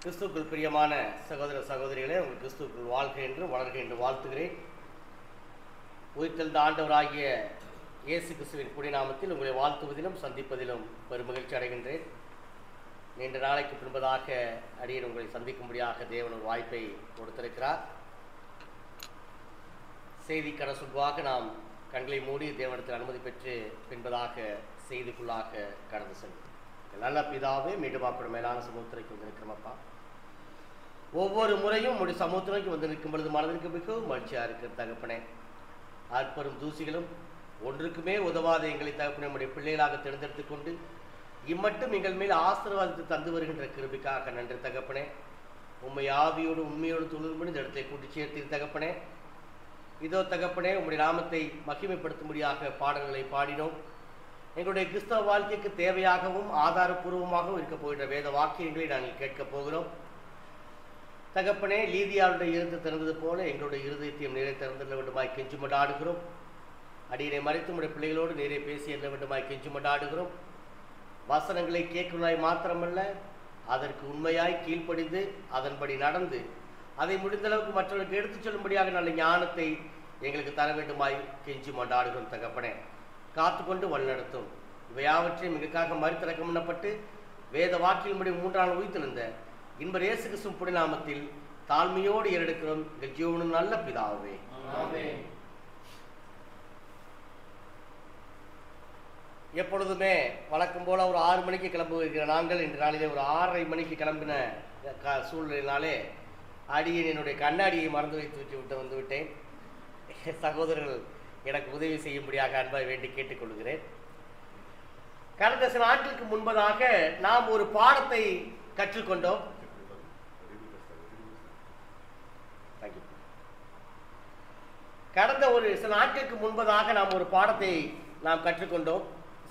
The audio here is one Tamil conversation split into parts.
கிறிஸ்துவுக்குள் பிரியமான சகோதர சகோதரிகளே, உங்கள் கிறிஸ்துவுக்குள் வாழ்க என்று வளர்க என்று வாழ்த்துகிறேன். உயிர்த்தெழுந்த ஆண்டவராகிய இயேசு கிறிஸ்துவின் புனிநாமத்தில் உங்களை வாழ்த்துவதிலும் சந்திப்பதிலும் பெருமகிழ்ச்சி அடைகின்றேன். நீண்ட நாளைக்கு பின்பதாக அடியேன் உங்களை சந்திக்கும்படியாக தேவன் ஒரு வாய்ப்பை கொடுத்திருக்கிறார். செய்திக்கான சொல்வாக நாம் கண்களை மூடி தேவனிடத்தில் அனுமதி பெற்று பின்பதாக செய்திக்குள்ளாக கடந்து செல்வோம். நல்ல பிதாவே, மீண்டுமாப்பட மேலான சமூகத்திற்கு வந்து நிற்கிறோமப்பா. ஒவ்வொரு முறையும் உங்களுடைய சமூகத்திற்கு வந்து நிற்கும் பொழுது மனதிற்கு மிகவும் மகிழ்ச்சியாக இருக்கிற தகப்பனே, ஆட்பெரும் தூசிகளும் ஒன்றுக்குமே உதவாத எங்களை தகப்பனே நம்முடைய பிள்ளைகளாக தேர்ந்தெடுத்துக் கொண்டு இம்மட்டும் எங்கள் மேல் ஆசீர்வாதத்தை தந்து வருகின்ற கிருபைக்காக நன்றி தகப்பனே. உண்மை ஆவியோடு உண்மையோடு துணிவுபடி இந்த இடத்தை கூட்டி சேர்த்து தகப்பனே. இதோ தகப்பனே, உங்களுடைய நாமத்தை மகிமைப்படுத்தும்படியாக பாடல்களை பாடினோம். எங்களுடைய கிறிஸ்தவ வாழ்க்கைக்கு தேவையாகவும் ஆதாரபூர்வமாகவும் இருக்க போகின்ற வேத வாக்கியங்களை நாங்கள் கேட்கப் போகிறோம் தகப்பனே. லீதியாளுடைய இருதயம் திறந்தது போல எங்களுடைய இருதயத்தையும் நீரை திறந்துள்ள வேண்டுமாய் கெஞ்சு மண்டாடுகிறோம். அடியினை மறைத்து உடைய பிள்ளைகளோடு நீரை பேசி எண்ண வேண்டுமாய் கெஞ்சு மண்டாடுகிறோம். வசனங்களை கேட்குள்ளாய் மாத்திரமல்ல, அதற்கு உண்மையாய் கீழ்ப்படிந்து அதன்படி நடந்து அதை முடிந்தளவுக்கு மற்றவர்களுக்கு எடுத்துச் சொல்லும்படியாக நல்ல ஞானத்தை எங்களுக்கு தர வேண்டுமாய் கெஞ்சி மண்டாடுகிறோம் தகப்பனே. காத்துக்கொண்டு வழிநடத்தும். இவையாவற்றையும் எங்களுக்காக மறுத்திறக்கம் பண்ணப்பட்டு வேத வாக்கியம்படி 3 நாள் உயிர்த்தெழுந்த இன்பர் இயேசு கிறிஸ்துவின் புனிநாமத்தில் தாழ்மையோடு ஏறெடுக்கிறோம் எங்கள் ஜீவனும் நல்ல பிதாவே. எப்பொழுதுமே வழக்கம் போல ஒரு 6 மணிக்கு கிளம்புகிற நாங்கள் இன்று நாளிலே ஒரு 6:30 மணிக்கு கிளம்பின சூழ்நிலையினாலே அடியேன் என்னுடைய கண்ணாடியை மறந்து விட்டு வந்து விட்டேன். சகோதரர்கள் எனக்கு உதவி செய்யும்படியாக அன்பாய் வேண்டி கேட்டுக்கொள்கிறேன். கடந்த சில நாட்களுக்கு முன்பதாக நாம் ஒரு பாடத்தை கற்றுக்கொண்டோம். கடந்த ஒரு சில நாட்களுக்கு முன்பதாக நாம் ஒரு பாடத்தை கற்றுக்கொண்டோம்.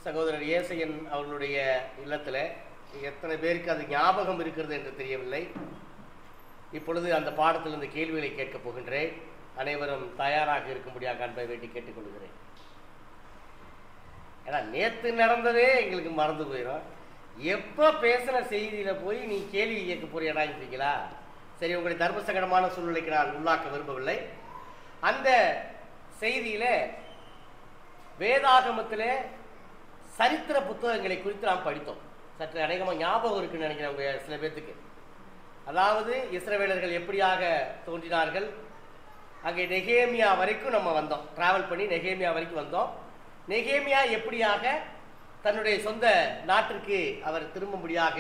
சகோதரர் ஏசையன் அவர்களுடைய இல்லத்தில் எத்தனை பேருக்கு அது ஞாபகம் இருக்கிறது என்று தெரியவில்லை. இப்பொழுது அந்த பாடத்திலிருந்து கேள்விகளை கேட்கப் போகின்றேன். அனைவரும் தயாராக இருக்கும்படியாக அன்பை வேண்டி கேட்டுக்கொள்கிறேன். ஏன்னா நேற்று நடந்ததே எங்களுக்கு மறந்து போயிடும். எப்போ பேசின செய்தியில் போய் நீ கேள்வி கேட்க போறீங்களா? சரி, உங்களுடைய தர்மசங்கடமான சூழ்நிலைக்கு நான் உள்ளாக்க விரும்பவில்லை. அந்த செய்தியில் வேதாகமத்தில் சரித்திர புத்தகங்களை குறித்து நாம் படித்தோம். சற்று அநேகமாக ஞாபகம் இருக்குன்னு நினைக்கிறேன் சில பேர்த்துக்கு. அதாவது இஸ்ரவேலர்கள் எப்படியாக தோன்றினார்கள், அங்கே நெகேமியா வரைக்கும் நம்ம வந்தோம். டிராவல் பண்ணி நெகேமியா வரைக்கும் வந்தோம். நெகேமியா எப்படியாக தன்னுடைய சொந்த நாட்டிற்கு அவர் திரும்பும்படியாக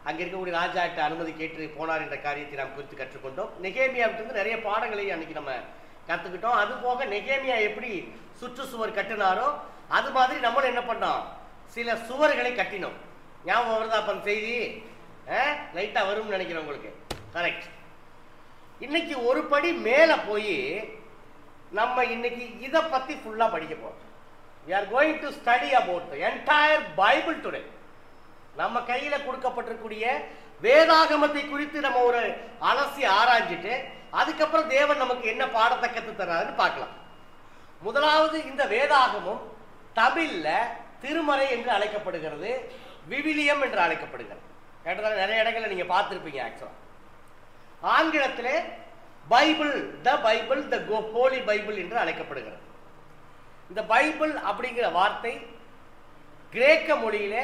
அங்கே இருக்கக்கூடிய ராஜாட்ட அனுமதி கேட்டு போனார் என்ற காரியத்தை நாம் குறித்து கற்றுக்கொண்டோம். நெகேமியாவிலிருந்து நிறைய பாடங்களை அன்னைக்கு நம்ம கற்றுக்கிட்டோம். அது போக நெகேமியா எப்படி சுற்றுச்சுவர் கட்டினாரோ அது மாதிரி நம்மளும் என்ன பண்ணோம், சில சுவர்களை கட்டினோம். ஞாபகம் வருதா அப்ப அந்த செய்தி? லைட்டாக வரும்னு நினைக்கிறேன் உங்களுக்கு. கரெக்ட். இன்னைக்கு ஒரு படி மேலே போய் நம்ம இன்னைக்கு இதை பற்றி ஃபுல்லாக படிக்க போகிறோம். We are going to study about the entire Bible today. நம்ம கையில் கொடுக்கப்பட்டிருக்கூடிய வேதாகமத்தை குறித்து நம்ம ஒரு அலசி ஆராய்ஞ்சிட்டு அதுக்கப்புறம் தேவன் நமக்கு என்ன பாடத்தை கற்றுத்தராருன்னு பார்க்கலாம். முதலாவது, இந்த வேதாகமம் தமிழ்ல திருமறை என்று அழைக்கப்படுகிறது, விவிலியம் என்று அழைக்கப்படுகிறது. கேட்டதால நிறைய இடங்களில் நீங்க பார்த்துருப்பீங்க. ஆக்சுவலா ஆங்கிலத்திலே Bible, the Bible, the holy Bible என்று அழைக்கப்படுகிறது. இந்த பைபிள் அப்படிங்கிற வார்த்தை கிரேக்க மொழியில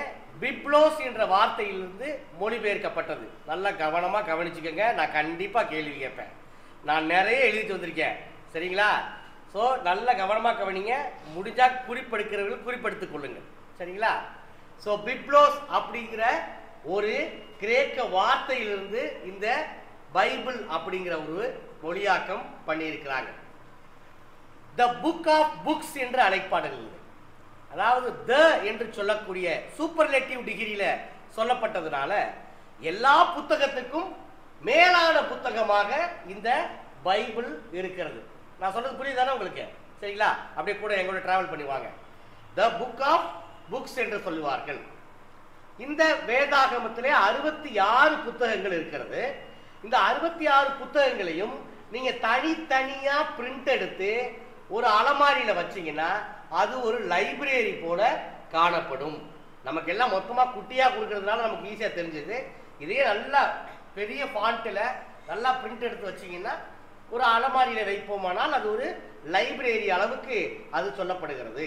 பிப்ளோஸ் என்ற வார்த்தையிலிருந்து மொழிபெயர்க்கப்பட்டது. நல்லா கவனமா கவனிச்சுக்கோங்க. நான் கண்டிப்பா கேள்வி கேட்பேன். நான் நிறைய எழுதிட்டு வந்திருக்கேன், சரிங்களா? ஸோ நல்ல கவனமா கவனிங்க. முடிஞ்சா குறிப்பெடுக்கிறவர்கள் குறிப்பெடுத்துக் கொள்ளுங்க, சரிங்களா? ஸோ பிப்ளோஸ் அப்படிங்கிற ஒரு கிரேக்க வார்த்தையிலிருந்து இந்த பைபிள் அப்படிங்கிற ஒரு மொழியாக்கம் பண்ணியிருக்கிறாங்க. த புக் ஆஃப் புக்ஸ் என்று அழைக்கப்படுகிறது. அதாவது த என்று சொல்லக்கூடிய சூப்பர்லேட்டிவ் டிகிரியில சொல்லப்பட்டதுனால எல்லா புத்தகத்துக்கும் மேலான புத்தகமாக இந்த பைபிள் இருக்கிறது. நான் சொல்றது புரியுதானே உங்களுக்கு? சரிங்களா? அப்படியே கூட எங்களோட டிராவல் பண்ணுவாங்க. த புக் ஆஃப் புக்ஸ் என்று சொல்லுவார்கள். இந்த வேதாகமத்திலே 66 புத்தகங்கள் இருக்கிறது. இந்த 66 புத்தகங்களையும் நீங்க தனித்தனியா பிரிண்ட் எடுத்து ஒரு அலமாரியில வச்சீங்கன்னா அது ஒரு லைப்ரரி போல காணப்படும். நமக்கு எல்லாம் மொத்தமா குட்டியா கொடுக்கறதுனால நமக்கு ஈஸியா தெரிஞ்சது. இதே நல்லா பெரிய ஃபாண்ட்டில் நல்லா பிரிண்ட் எடுத்து வச்சிங்கன்னா ஒரு அலமாரியில் வைப்போமானால் அது ஒரு லைப்ரரி அளவுக்கு அது சொல்லப்படுகிறது.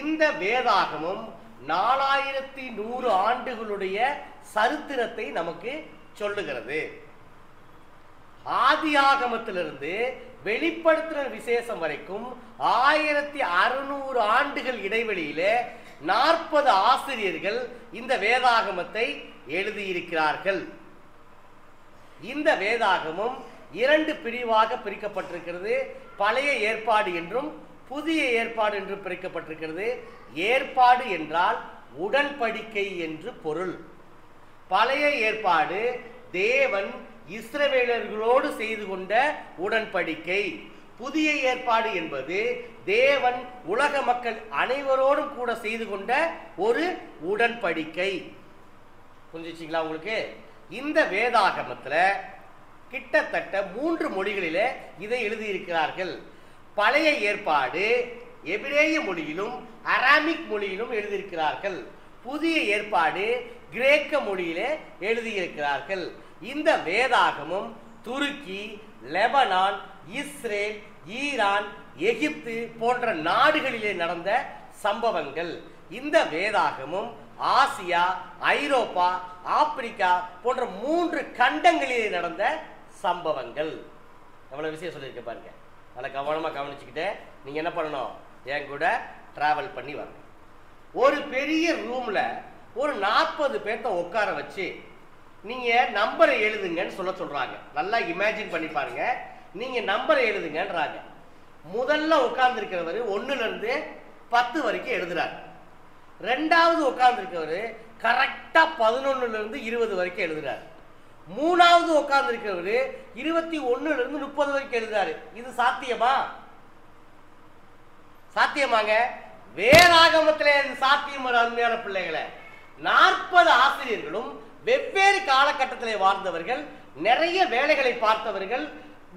இந்த வேதாகமும் 4100 ஆண்டுகளுடைய சரித்திரத்தை நமக்கு சொல்லுகிறது. ஆதியாகமத்திலிருந்து வெளிப்படுத்துற விசேஷம் வரைக்கும் 1600 ஆண்டுகள் இடைவெளியிலே 40 ஆசிரியர்கள் இந்த வேதாகமத்தை எழுதியிருக்கிறார்கள். இந்த வேதாகமும் 2 பிரிவாக பிரிக்கப்பட்டிருக்கிறது. பழைய ஏற்பாடு என்றும் புதிய ஏற்பாடு என்றும் பிரிக்கப்பட்டிருக்கிறது. ஏற்பாடு என்றால் உடன்படிக்கை என்று பொருள். பழைய ஏற்பாடு தேவன் இஸ்ரவேலர்களோடு செய்து கொண்ட உடன்படிக்கை. புதிய ஏற்பாடு என்பது தேவன் உலக மக்கள் அனைவரோடும் கூட செய்து கொண்ட ஒரு உடன்படிக்கை. புரிஞ்சுச்சிங்களா உங்களுக்கு? இந்த வேதாகமத்துல கிட்டத்தட்ட 3 மொழிகளிலே இதை எழுதியிருக்கிறார்கள். பழைய ஏற்பாடு எபிரேய மொழியிலும் அராமிக் மொழியிலும் எழுதியிருக்கிறார்கள். புதிய ஏற்பாடு கிரேக்க மொழியிலே எழுதியிருக்கிறார்கள். இந்த வேதாகமும் துருக்கி, லெபனான், இஸ்ரேல், ஈரான், எகிப்து போன்ற நாடுகளிலே நடந்த சம்பவங்கள். இந்த வேதாகமும் ஆசியா, ஐரோப்பா, ஆப்பிரிக்கா போன்ற 3 கண்டங்களிலே நடந்த சம்பவங்கள். எவ்வளவு விஷயம் சொல்லியிருக்க பாருங்க. நல்லா கவனமா கவனிச்சுக்கிட்டு நீங்க என்ன பண்ணணும், என் கூட டிராவல் பண்ணி வரணும். ஒரு பெரிய ரூம்ல ஒரு 40 பேர்த்த உட்கார வச்சு நீங்க நம்பரை எழுதுங்கன்னு சொல்றாங்க. நல்லா இமேஜின் பண்ணி பாருங்க. நீங்க நம்பரை எழுதுங்கன்றாங்க. முதல்ல உட்கார்ந்து இருக்கிறவர் 1ல இருந்து 10 வரைக்கும் எழுதுறாரு. ரெண்டாவது உட்கார்ந்து இருக்கிறவர் கரெக்டா 11ல இருந்து 20 வரைக்கும் எழுதுறாரு. மூணாவது உட்கார்ந்து இருக்கிறவர் 21ல இருந்து 30 வரைக்கும் எழுதுறாரு. இது சாத்தியமா? சாத்தியமாங்க? வேதாகமத்திலே சாத்தியம். அருமையான பிள்ளைகளை, 40 ஆசிரியர்களும் வெவ்வேறு காலகட்டத்திலே வாழ்ந்தவர்கள், நிறைய வேலைகளை பார்த்தவர்கள்,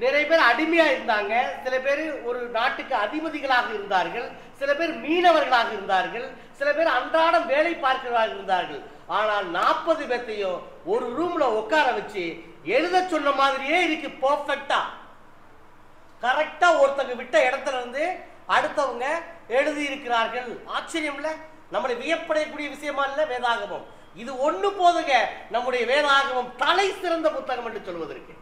நிறைய பேர் அடிமையா இருந்தாங்க, சில பேர் ஒரு நாட்டுக்கு அதிபதிகளாக இருந்தார்கள், சில பேர் மீனவர்களாக இருந்தார்கள், சில பேர் அன்றாடம் வேலை பார்க்கிறவர்களாக இருந்தார்கள். ஆனால் 40 பேர்த்தையும் ஒரு ரூம்ல உட்கார வச்சு எழுத சொன்ன மாதிரியே இருக்கு. பெர்ஃபெக்ட்டா கரெக்டா ஒருத்தங்க விட்ட இடத்துல இருந்து அடுத்தவங்க எழுதி இருக்கிறார்கள். ஆச்சரியம் இல்ல? நம்மளை வியப்படையக்கூடிய விஷயமா இல்ல வேதாகமம்? இது ஒண்ணு போதுங்க நம்முடைய வேதாகமம் தலை சிறந்த புத்தகம் என்று சொல்வதற்கு.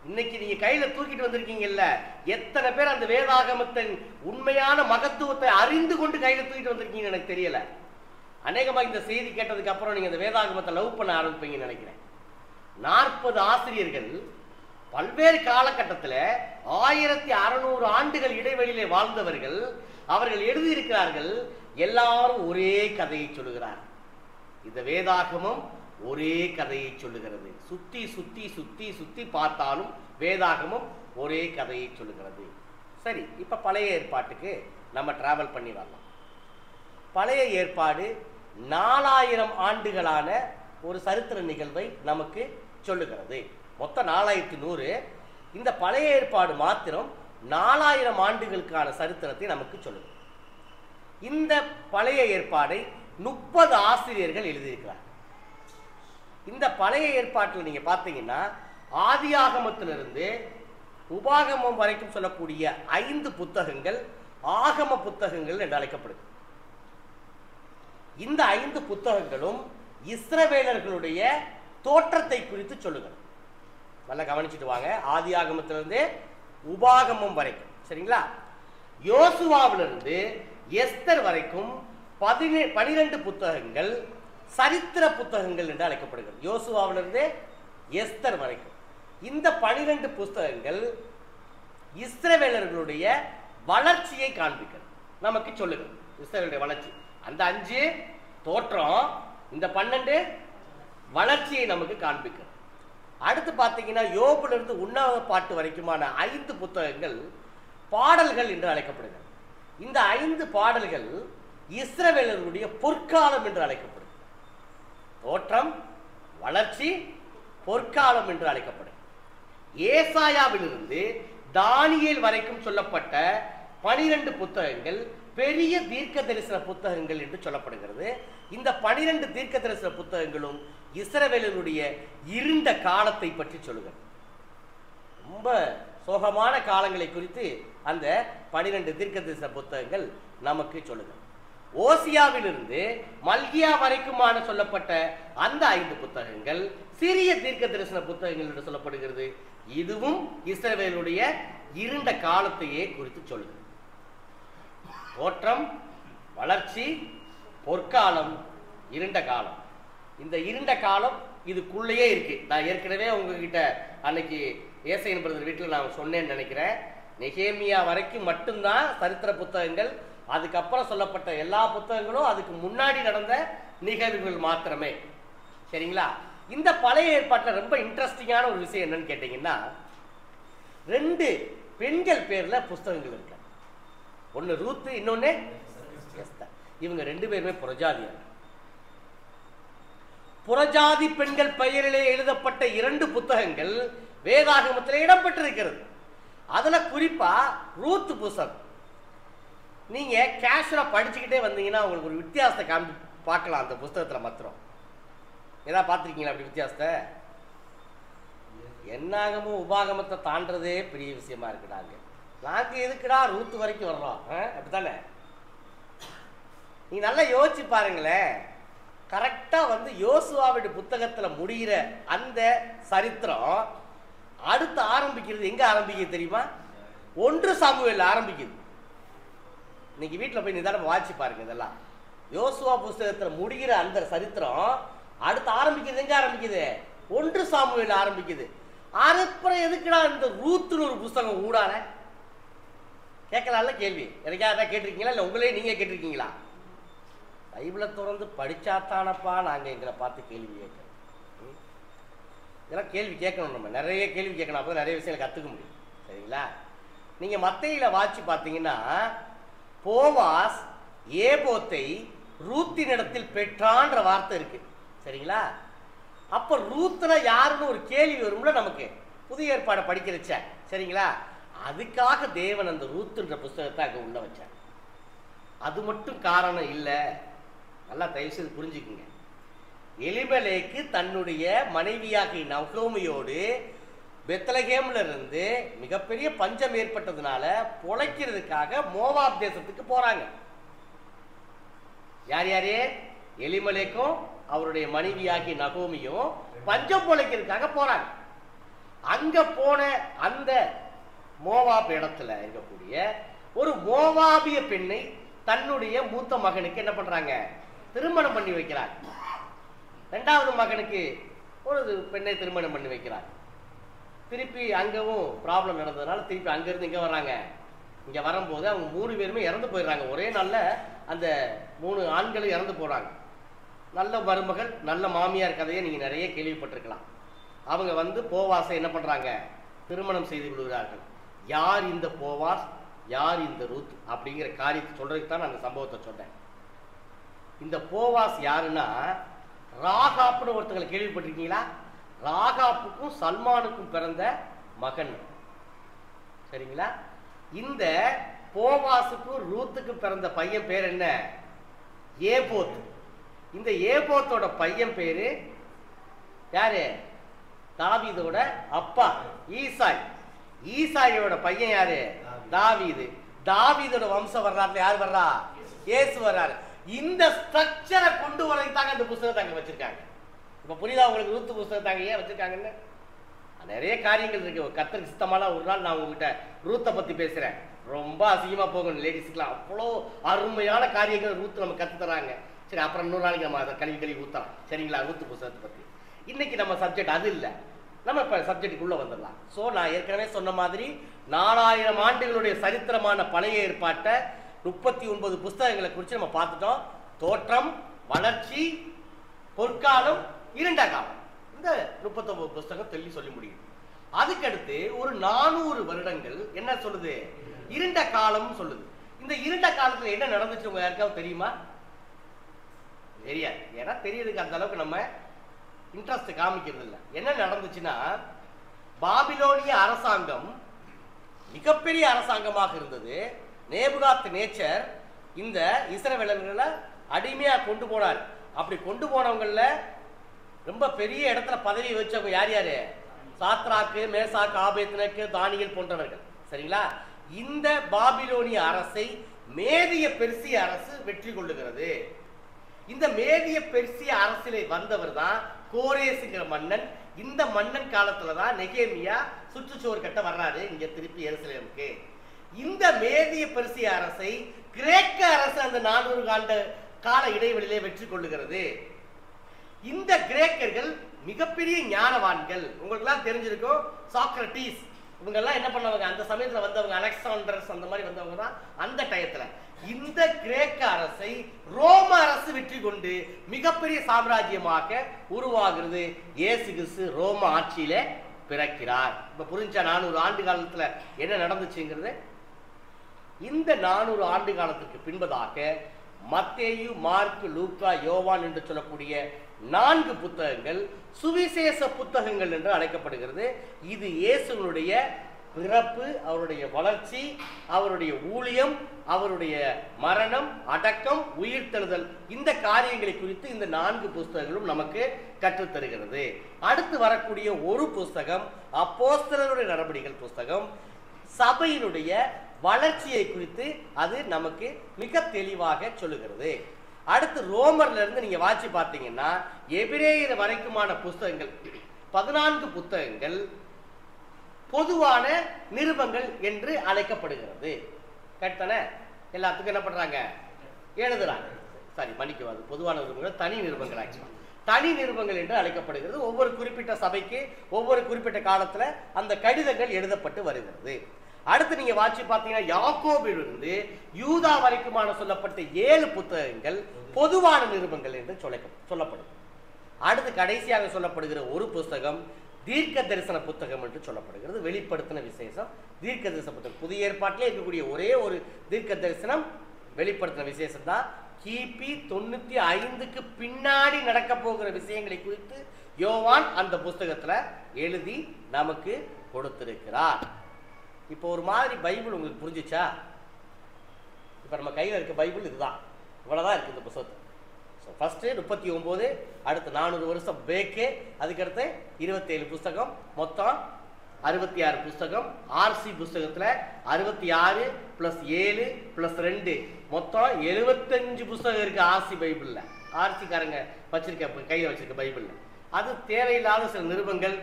இன்னைக்கு நீங்க கையில தூக்கிட்டு வந்திருக்கீங்கல்ல, எத்தனை பேர் அந்த வேதாகமத்தின் உண்மையான மகத்துவத்தை அறிந்து கொண்டு கையில தூக்கிட்டு வந்திருக்கீங்கன்னு எனக்கு தெரியல. அநேகமா இந்த செய்தி கேட்டதுக்கு அப்புறம் நீங்க இந்த வேதாகமத்தை லவ் பண்ண ஆரம்பிப்பீங்கன்னு நினைக்கிறேன். 40 ஆசிரியர்கள் பல்வேறு காலகட்டத்தில் 1600 ஆண்டுகள் இடைவெளியிலே வாழ்ந்தவர்கள், அவர்கள் எழுதியிருக்கிறார்கள். எல்லாரும் ஒரே கதையை சொல்லுகிறார். இந்த வேதாகமம் ஒரே கதையை சொல்லுகிறது. சுத்தி சுத்தி சுத்தி சுத்தி பார்த்தாலும் வேதாகமம் ஒரே கதையை சொல்லுகிறது. சரி, இப்ப பழைய ஏற்பாட்டுக்கு நம்ம டிராவல் பண்ணி வரலாம். பழைய ஏற்பாடு 4000 ஆண்டுகளான ஒரு சரித்திர நிகழ்வை நமக்கு சொல்லுகிறது. மொத்தம் 4100. இந்த பழைய ஏற்பாடு மாத்திரம் 4000 ஆண்டுகளுக்கான சரித்திரத்தை நமக்கு சொல்லுது. இந்த பழைய ஏற்பாடை 30 ஆசிரியர்கள் எழுதியிருக்கிறார். இந்த பழைய ஏற்பாட்டில் நீங்க பார்த்தீங்கன்னா ஆதியாகமத்திலிருந்து உபாகமம் வரைக்கும் சொல்லக்கூடிய 5 புத்தகங்கள் ஆகம புத்தகங்கள் என்று அழைக்கப்படுது. இந்த 5 புத்தகங்களும் இஸ்ரவேலர்களுடைய தோற்றத்தை குறித்து சொல்லுங்கள். நல்லா கவனிச்சுட்டு வாங்க. ஆதியாகமத்திலிருந்து உபாகமம் வரைக்கும், சரிங்களா? யோசுவாவிலிருந்து எஸ்தர் வரைக்கும் 12 புத்தகங்கள் சரித்திர புத்தகங்கள் என்று அழைக்கப்படுகிறது. யோசுவாவிலிருந்து எஸ்தர் வரைக்கும் இந்த 12 புத்தகங்கள் இஸ்ரவேலர்களுடைய வளர்ச்சியை காண்பிக்கிறது, நமக்கு சொல்லுங்கள். இஸ்ரவேலுடைய வளர்ச்சி. அந்த 5 தோற்றம், இந்த 12 வளர்ச்சியை நமக்கு காண்பிக்கிறது. அடுத்து பார்த்தீங்கன்னா யோபுலிருந்து உன்னத பாட்டு வரைக்குமான 5 புத்தகங்கள் பாடல்கள் என்று அழைக்கப்படுகிறது. இந்த 5 பாடல்கள் இஸ்ரவேலர்களுடைய பொற்காலம் என்று அழைக்கப்படுகிறது. தோற்றம், வளர்ச்சி, பொற்காலம் என்று அழைக்கப்படுகிறது. ஏசாயாவிலிருந்து தானியேல் வரைக்கும் சொல்லப்பட்ட 12 புத்தகங்கள் பெரிய தீர்க்க தரிசன புத்தகங்கள் என்று சொல்லப்படுகிறது. இந்த 12 தீர்க்க தரிசன புத்தகங்களும் இஸ்ரவேலருடைய இருண்ட காலத்தை பற்றி சொல்லுகிறது. ரொம்ப சோகமான காலங்களை குறித்து அந்த 12 தீர்க்க தரிசன புத்தகங்கள் நமக்கு சொல்லுகிறது. ஓசியாவிலிருந்து மல்கியா வரைக்குமான சொல்லப்பட்ட அந்த 5 புத்தகங்கள் சிறிய தீர்க்க தரிசன புத்தகங்கள் என்று சொல்லப்படுகிறது. இதுவும் இஸ்ரவேலுடைய இருண்ட காலத்தையே குறித்து சொல்லுகிறது. தோற்றம், வளர்ச்சி, பொற்காலம், இருண்ட காலம். இந்த இருண்ட காலம் இதுக்குள்ளேயே இருக்கு. நான் ஏற்கனவே உங்ககிட்ட அன்னைக்கு ஏசையன் பிரதர் வீட்டில் நான் சொன்னேன்னு நினைக்கிறேன். நெகேமியா வரைக்கும் மட்டும்தான் சரித்திர புத்தகங்கள். அதுக்கப்புறம் சொல்லப்பட்ட எல்லா புத்தகங்களும் அதுக்கு முன்னாடி நடந்த நிகழ்வுகள் மாத்திரமே. சரிங்களா? இந்த பழைய ஏற்பாட்டில் ரொம்ப இன்ட்ரெஸ்டிங்கான ஒரு விஷயம் என்னன்னு கேட்டீங்கன்னா, 2 பெண்கள் பேர்ல புஸ்தகங்கள் இருக்கு. ஒன்னு ரூத், இன்னொன்னு எஸ்தர். இவங்க 2 பேருமே புறஜாதியார். புறஜாதி பெண்கள் பெயரிலே எழுதப்பட்ட 2 புத்தகங்கள் வேதாகமத்தில் இடம்பெற்றிருக்கிறது. அதுல குறிப்பா ரூத் புஸ்தகம் நீங்க கேஷுவலா படிச்சுக்கிட்டே வந்தீங்கன்னா உங்களுக்கு ஒரு வித்தியாசத்தை பார்க்கலாம். அந்த புஸ்தகத்துல மாத்திரம் ஏதாவது பார்த்துருக்கீங்களா அப்படி வித்தியாசத்தை? என்னாகமும் உபாகமத்தை தாண்டதே பெரிய விஷயமா இருக்குடாங்க. நாங்க எதுக்குடா ரூத் வரைக்கும் வர்றோம்? அப்படித்தானே? நீங்க நல்லா யோசிச்சு பாருங்களேன். கரெக்டா யோசுவாவுடைய புத்தகத்துல முடிகிற அந்த சரித்திரம் அடுத்து ஆரம்பிக்கிறது எங்க ஆரம்பிக்குது தெரியுமா? 1 சாமுவேல் ஆரம்பிக்குது. இன்னைக்கு வீட்டில் போய் நிதானம் வாட்சி பாருங்க. இதெல்லாம் யோசுவா புஸ்தகத்துல முடிகிற அந்த சரித்திரம் அடுத்து ஆரம்பிக்கிறது எங்க ஆரம்பிக்குது? 1 சாமுவேல் ஆரம்பிக்குது. அப்புறம் எதுக்குடா இந்த ரூத்துன்னு ஒரு புஸ்தகம் ஊடான கேட்கலாம்ல கேள்வி. எனக்காக கேட்டிருக்கீங்களா? இல்லை உங்களே நீங்க கேட்டிருக்கீங்களா? பைபிளை திறந்து படிச்சாத்தானப்பா நாங்கள் எங்களை பார்த்து கேள்வி கேட்கணும். இதெல்லாம் கேள்வி கேட்கணும். நம்ம நிறைய கேள்வி கேட்கணும். அப்போ நிறைய விஷயங்களை கற்றுக்க முடியும். சரிங்களா? நீங்கள் மத்தையில வாட்சி பார்த்தீங்கன்னா, போவாஸ் ஏபோத்தை ரூத்தினிடத்தில் பெற்றான்ற வார்த்தை இருக்கு. சரிங்களா? அப்போ ரூத்னா யாருன்னு ஒரு கேள்வி வரும்ல நமக்கு, புதிய ஏற்பாடை படிக்கிறச்ச. சரிங்களா? அதுக்காக தேவன் அந்த ரூத்துன்ற புஸ்தகத்தை அங்கே உள்ள வச்சார். அது மட்டும் காரணம் இல்லை. நல்லா தயவு செய்து புரிஞ்சுக்குங்க. எலிமெலேக்கு தன்னுடைய மனைவியாகிய நகோமியோடு பெத்லகேம்ல இருந்து மிகப்பெரிய பஞ்சம் ஏற்பட்டதுனால பொழைக்கிறதுக்காக மோவாப் தேசத்துக்கு போறாங்க. யார் யாரே? எலிமெலேக்கும் அவருடைய மனைவியாகிய நகோமியும் பஞ்சம் பொழைக்கிறதுக்காக போறாங்க. அங்க போன அந்த மோவாப் இடத்துல இருக்கக்கூடிய ஒரு மோவாபிய பெண்ணை தன்னுடைய மூத்த மகனுக்கு என்ன பண்றாங்க? திருமணம் பண்ணி வைக்கிறார். 2வது மகனுக்கு ஒரு பெண்ணை திருமணம் பண்ணி வைக்கிறார். திருப்பி அங்கவும் ப்ராப்ளம் நடந்ததுனால திருப்பி அங்கிருந்து இங்க வர்றாங்க. இங்க வரும்போது அவங்க 3 பேருமே இறந்து போயிடுறாங்க. ஒரே நாள்ல அந்த 3 ஆண்களும் இறந்து போறாங்க. நல்ல மருமகள், நல்ல மாமியார் கதையை நீங்க நிறைய கேள்விப்பட்டிருக்கலாம். அவங்க போவாசை என்ன பண்றாங்க? திருமணம் செய்து விடுகிறார்கள். யார் இந்த போவாஸ், யார் இந்த ரூத் அப்படிங்கிற காரியத்தை சொல்றதுக்கு தான் நான் அந்த சம்பவத்தை சொன்னேன். இந்த போவாஸ் யாருன்னா, ராகாப்னு ஒருத்தங்களை கேள்விப்பட்டிருக்கீங்களா? ராகாப்புக்கும் சல்மானுக்கும் பிறந்த மகன். சரிங்களா? இந்த போவாசுக்கும் ரூத்துக்கும் பிறந்த பையன் பேர் என்ன? ஏபோத். இந்த ஏபோத்தோட பையன் பேரு யாரு? தாவீதோட அப்பா ஈசாய். ஈசாயோட பையன் யாரு? தாவீது. தாவீதோட வம்சம் வர்றாருல யார் வர்றா? இயேசு வர்றாரு. இந்த ஸ்ட்ரக்சரை கொண்டு வரதாங்க இந்த புத்தகத்தை அங்க வச்சிருக்காங்க. இப்ப புரியுதா உங்களுக்கு? ரூத் புத்தகத்தை அங்க ஏன் வச்சிருக்காங்கன்னு? நிறைய காரியங்கள் இருக்கு. கர்த்தருக்கு சித்தமான ஒரு நாள் நான் உங்ககிட்ட ரூத்தை பத்தி பேசுறேன். ரொம்ப அசிங்கமா போகணும் லேடிஸ்க்குலாம். அவ்வளோ அருமையான காரியங்கள் ரூத் நம்ம கத்து தராங்க. சரி, அப்புறம் இன்னொரு நாளைக்கு நம்ம அதை கழுவி ஊத்தலாம். சரிங்களா? ரூத் புத்தகத்தை பத்தி இன்னைக்கு நம்ம சப்ஜெக்ட் அது இல்லை. நம்ம இப்ப சப்ஜெக்டுக்குள்ள வந்துடலாம். ஸோ நான் ஏற்கனவே சொன்ன மாதிரி 4000 ஆண்டுகளுடைய சரித்திரமான பழைய ஏற்பாட்டை 39 புஸ்தகங்களை குறித்து நம்ம பார்த்துட்டோம். தோற்றம், வளர்ச்சி, பொற்காலம், இருண்ட காலம். இந்த 39 புஸ்தகம் சொல்லி முடியும். அதுக்கடுத்து ஒரு 400 வருடங்கள் என்ன சொல்லுது? இருண்ட காலம் சொல்லுது. இந்த இருண்ட காலத்துல என்ன நடந்துச்சு உங்க யாருக்காவது தெரியுமா? தெரியாது. ஏன்னா தெரியறதுக்கு அந்த அளவுக்கு நம்ம இன்ட்ரெஸ்ட் காமிக்கிறது இல்லை. என்ன நடந்துச்சுன்னா, பாபிலோனிய அரசாங்கம் மிகப்பெரிய அரசாங்கமாக இருந்தது. நேபுகாத் நேச்சர் இந்த இஸ்ரவேலர்களை அடிமையா கொண்டு போனார். அப்படி கொண்டு போனவங்கள ரொம்ப பெரிய இடத்துல பதவி வச்சவங்க யார் யாரு? சாத்ராக்கு, மேசாக்கு, ஆபேத்நேகோ, தானியேல் போன்றவர்கள். சரிங்களா? இந்த பாபிலோனிய அரசை மேதிய பெர்சிய அரசு வெற்றி கொள்ளுகிறது. இந்த மேதிய பெர்சிய அரசிலே வந்தவர் தான் கோரேசுங்கிற மன்னன். இந்த மன்னன் காலத்துல தான் நெகேமியா சுற்றுச்சுவர் கட்ட வர்றாரு இங்க திருப்பி எருசலேமுக்கு. இந்த மேதிய பெர்சிய அரசை கிரேக்க அரசு அந்த 400 ஆண்டு கால இடைவெளியிலே வெற்றி கொள்ளுகிறது. இந்த கிரேக்கர்கள் மிகப்பெரிய ஞானவான்கள். உங்களுக்கு எல்லாம் தெரிஞ்சிருக்கும், சாக்ரட்டிஸ் இவங்க எல்லாம் என்ன பண்ணவங்க, அந்த சமயத்துல வந்தவங்க, அலெக்சாண்டர்ஸ் அந்த மாதிரி வந்தவங்க தான் அந்த டயத்துல. இந்த கிரேக்க அரசை ரோம அரசு வெற்றி கொண்டு மிகப்பெரிய சாம்ராஜ்யமாக உருவாகிறது. இயேசு கிறிஸ்து ரோம ஆட்சியில பிறக்கிறார். இப்ப புரிஞ்சா 400 ஆண்டு காலத்துல என்ன நடந்துச்சுங்கிறது. இந்த 400 ஆண்டு காலத்துக்கு பின்பதாக மத்தேயு, மார்க்கு, லூக்கா, யோவான் என்று சொல்லக்கூடிய 4 புத்தகங்கள் சுவிசேஷ புத்தகங்கள் என்று அழைக்கப்படுகிறது. இது இயேசுவினுடைய பிறப்பு, அவருடைய வளர்ச்சி, அவருடைய ஊழியம், அவருடைய மரணம், அடக்கம், உயிர்த்தெழுதல், இந்த காரியங்களை குறித்து இந்த 4 புஸ்தகங்களும் நமக்கு கற்றுத்தருகிறது. அடுத்து வரக்கூடிய ஒரு புஸ்தகம் அப்போஸ்தலருடைய நடபடிகள் புஸ்தகம். சபையினுடைய வளர்ச்சியை குறித்து அது நமக்கு மிக தெளிவாக சொல்லுகிறது. அடுத்து ரோமர்ல இருந்து நீங்க வாட்சி பார்த்தீங்கன்னா எபிரேயர் வரைக்குமான புஸ்தகங்கள் 14 புத்தகங்கள் பொதுவான நிருபங்கள் என்று அழைக்கப்படுகிறது. கரெக்டான? எல்லாத்துக்கும் என்ன பண்றாங்க, எழுதுறாங்க. சரி, மன்னிக்குவாது, பொதுவான நிருபங்கள் தனி நிருபங்கள். ஆக்சுவலா தனி நிருபங்கள் என்று அழைக்கப்படுகிறது. ஒவ்வொரு குறிப்பிட்ட சபைக்கு ஒவ்வொரு குறிப்பிட்ட காலத்துல அந்த கடிதங்கள் எழுதப்பட்டு வருகிறது. அடுத்து நீங்க வாட்சி பார்த்தீங்கன்னா யாக்கோபிலிருந்து யூதா வரைக்குமான சொல்லப்பட்ட 7 புத்தகங்கள் பொதுவான நிருபங்கள் என்று சொல்லப்படும். அடுத்து கடைசியாக சொல்லப்படுகிற ஒரு புஸ்தகம் தீர்க்க தரிசன புத்தகம் என்று சொல்லப்படுகிறது. வெளிப்படுத்தின விசேஷம் தீர்க்க தரிசன புத்தகம். புதிய ஏற்பாட்டிலே இருக்கக்கூடிய ஒரே ஒரு தீர்க்க தரிசனம் வெளிப்படுத்தின விசேஷம் தான். கிபி 95க்கு பின்னாடி நடக்க போகிற விஷயங்களை குறித்து யோவான் அந்த புஸ்தகத்துல எழுதி நமக்கு கொடுத்திருக்கிறார். இப்போ ஒரு மாதிரி பைபிள் உங்களுக்கு புரிஞ்சிச்சா? இப்போ நம்ம கையில் இருக்க பைபிள் இதுதான், இவ்வளோதான் இருக்குது இந்த புத்தகத்தை. ஸோ ஃபஸ்ட்டு 39, அடுத்து 400 வருஷம் பேக்கு, அதுக்கடுத்து 27 புஸ்தகம், மொத்தம் 66 புஸ்தகம். ஆர்சி புஸ்தகத்தில் 66 + 7 + 2 மொத்தம் 75 புஸ்தகம் இருக்குது ஆர்சி பைபிளில். ஆர்சிக்காரங்க வச்சிருக்க கையில் வச்சிருக்க பைபிளில் அது தேவையில்லாத சில நிருபங்கள்,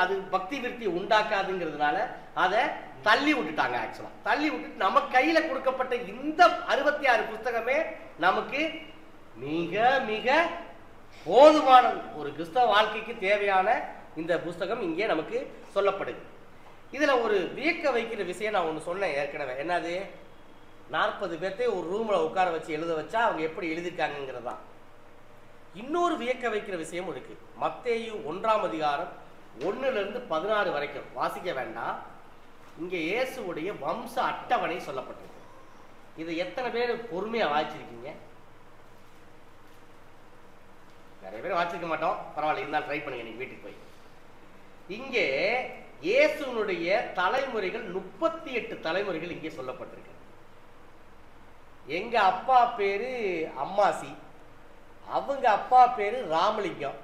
அது பக்தி விருத்தி உண்டாக்காதுங்கிறதுனால அதை தள்ளி விட்டுட்டாங்க. ஆக்சுவலா தள்ளி விட்டுட்டு நம்ம கையில கொடுக்கப்பட்ட இந்த 66 புஸ்தகமே நமக்கு மிக மிக போதுமான ஒரு கிறிஸ்தவ வாழ்க்கைக்கு தேவையான இந்த புஸ்தகம் இங்கே நமக்கு சொல்லப்படுது. இதுல ஒரு வியக்க வைக்கிற விஷயம் நான் ஒன்று சொன்னேன் ஏற்கனவே. என்னது? 40 பேர்த்தையும் ஒரு ரூம்ல உட்கார வச்சு எழுத வச்சா அவங்க எப்படி எழுதியிருக்காங்கிறதான். இன்னொரு வியக்க வைக்கிற விஷயம் இருக்கு. மத்தேயு 1ஆம் அதிகாரம் 1லிருந்து 16 வரைக்கும் வாசிக்க வேண்டாம். இங்க இயேசுவுடைய வம்ச அட்டவணை சொல்லப்பட்டிருக்கு. இதை எத்தனை பேர் பொறுமையா வாசிச்சிருக்கீங்க? நிறைய பேர் வாசிக்க மாட்டோம், பரவாயில்ல, இருந்தாலும் ட்ரை பண்ணுங்க நீங்க வீட்டுக்கு போய். இங்கே இயேசுனுடைய தலைமுறைகள் 38 தலைமுறைகள் இங்கே சொல்லப்பட்டிருக்கு. எங்க அப்பா பேரு அம்மாசி, அவங்க அப்பா பேரு ராமலிங்கம்,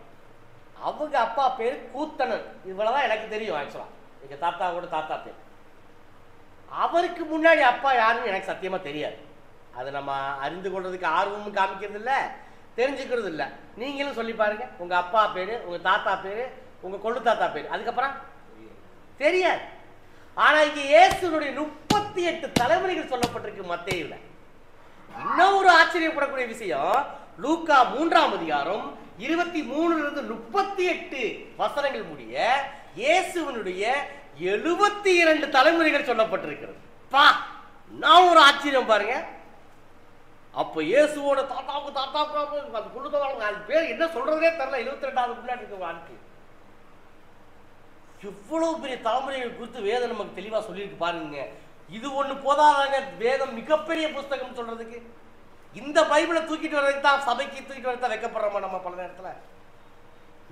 அவங்க அப்பா பேரு கூத்தனன். இவ்வளவுதான் எனக்கு தெரியும். ஆக்சுவலா எங்க தாத்தாவோட தாத்தா பேர். அவருக்கு முன்னாடி அப்பா யாருன்னு எனக்கு சத்தியமா தெரியாது. அதை நம்ம அறிந்து கொள்றதுக்கு ஆர்வமும் காமிக்கிறது இல்லை, தெரிஞ்சுக்கிறது இல்லை. நீங்களும் சொல்லி பாருங்க, உங்க அப்பா பேரு, உங்க தாத்தா பேரு, உங்க கொள்ளு தாத்தா பேரு, அதுக்கப்புறம் தெரியாது. ஆனா இங்க இயேசுனுடைய 38 தலைமுறைகள் சொல்லப்பட்டிருக்கு மத்தேயுல. இன்னும் ஒரு ஆச்சரியப்படக்கூடிய விஷயம், லூக்கா 3ஆம் அதிகாரம் 23லிருந்து 38 வசனங்கள் முடிய இயேசுவினுடைய 72 தலைமுறைகள் சொல்லப்பட்டிருக்கிறது. பா, நான் ஒரு ஆச்சரியம் பாருங்க. அப்ப இயேசுவோட தாத்தாவுக்கு தாத்தாவுக்கு அது குழுதவாங்க, அது பேர் என்ன சொல்றதே தெரியல. 72வது முன்னாடி இருக்க வாழ்க்கை எவ்வளவு பெரிய தலைமுறைகள் குறித்து வேதம் நமக்கு தெளிவா சொல்லியிருக்கு பாருங்க. இது ஒண்ணு போதாதாங்க, வேதம் மிகப்பெரிய புஸ்தகம் சொல்றதுக்கு. இந்த பைபிளை தூக்கிட்டு வர்றதுக்கு தான், சபைக்கு தூக்கிட்டு வரதான் வைக்கப்படுறோமா நம்ம பல நேரத்துல.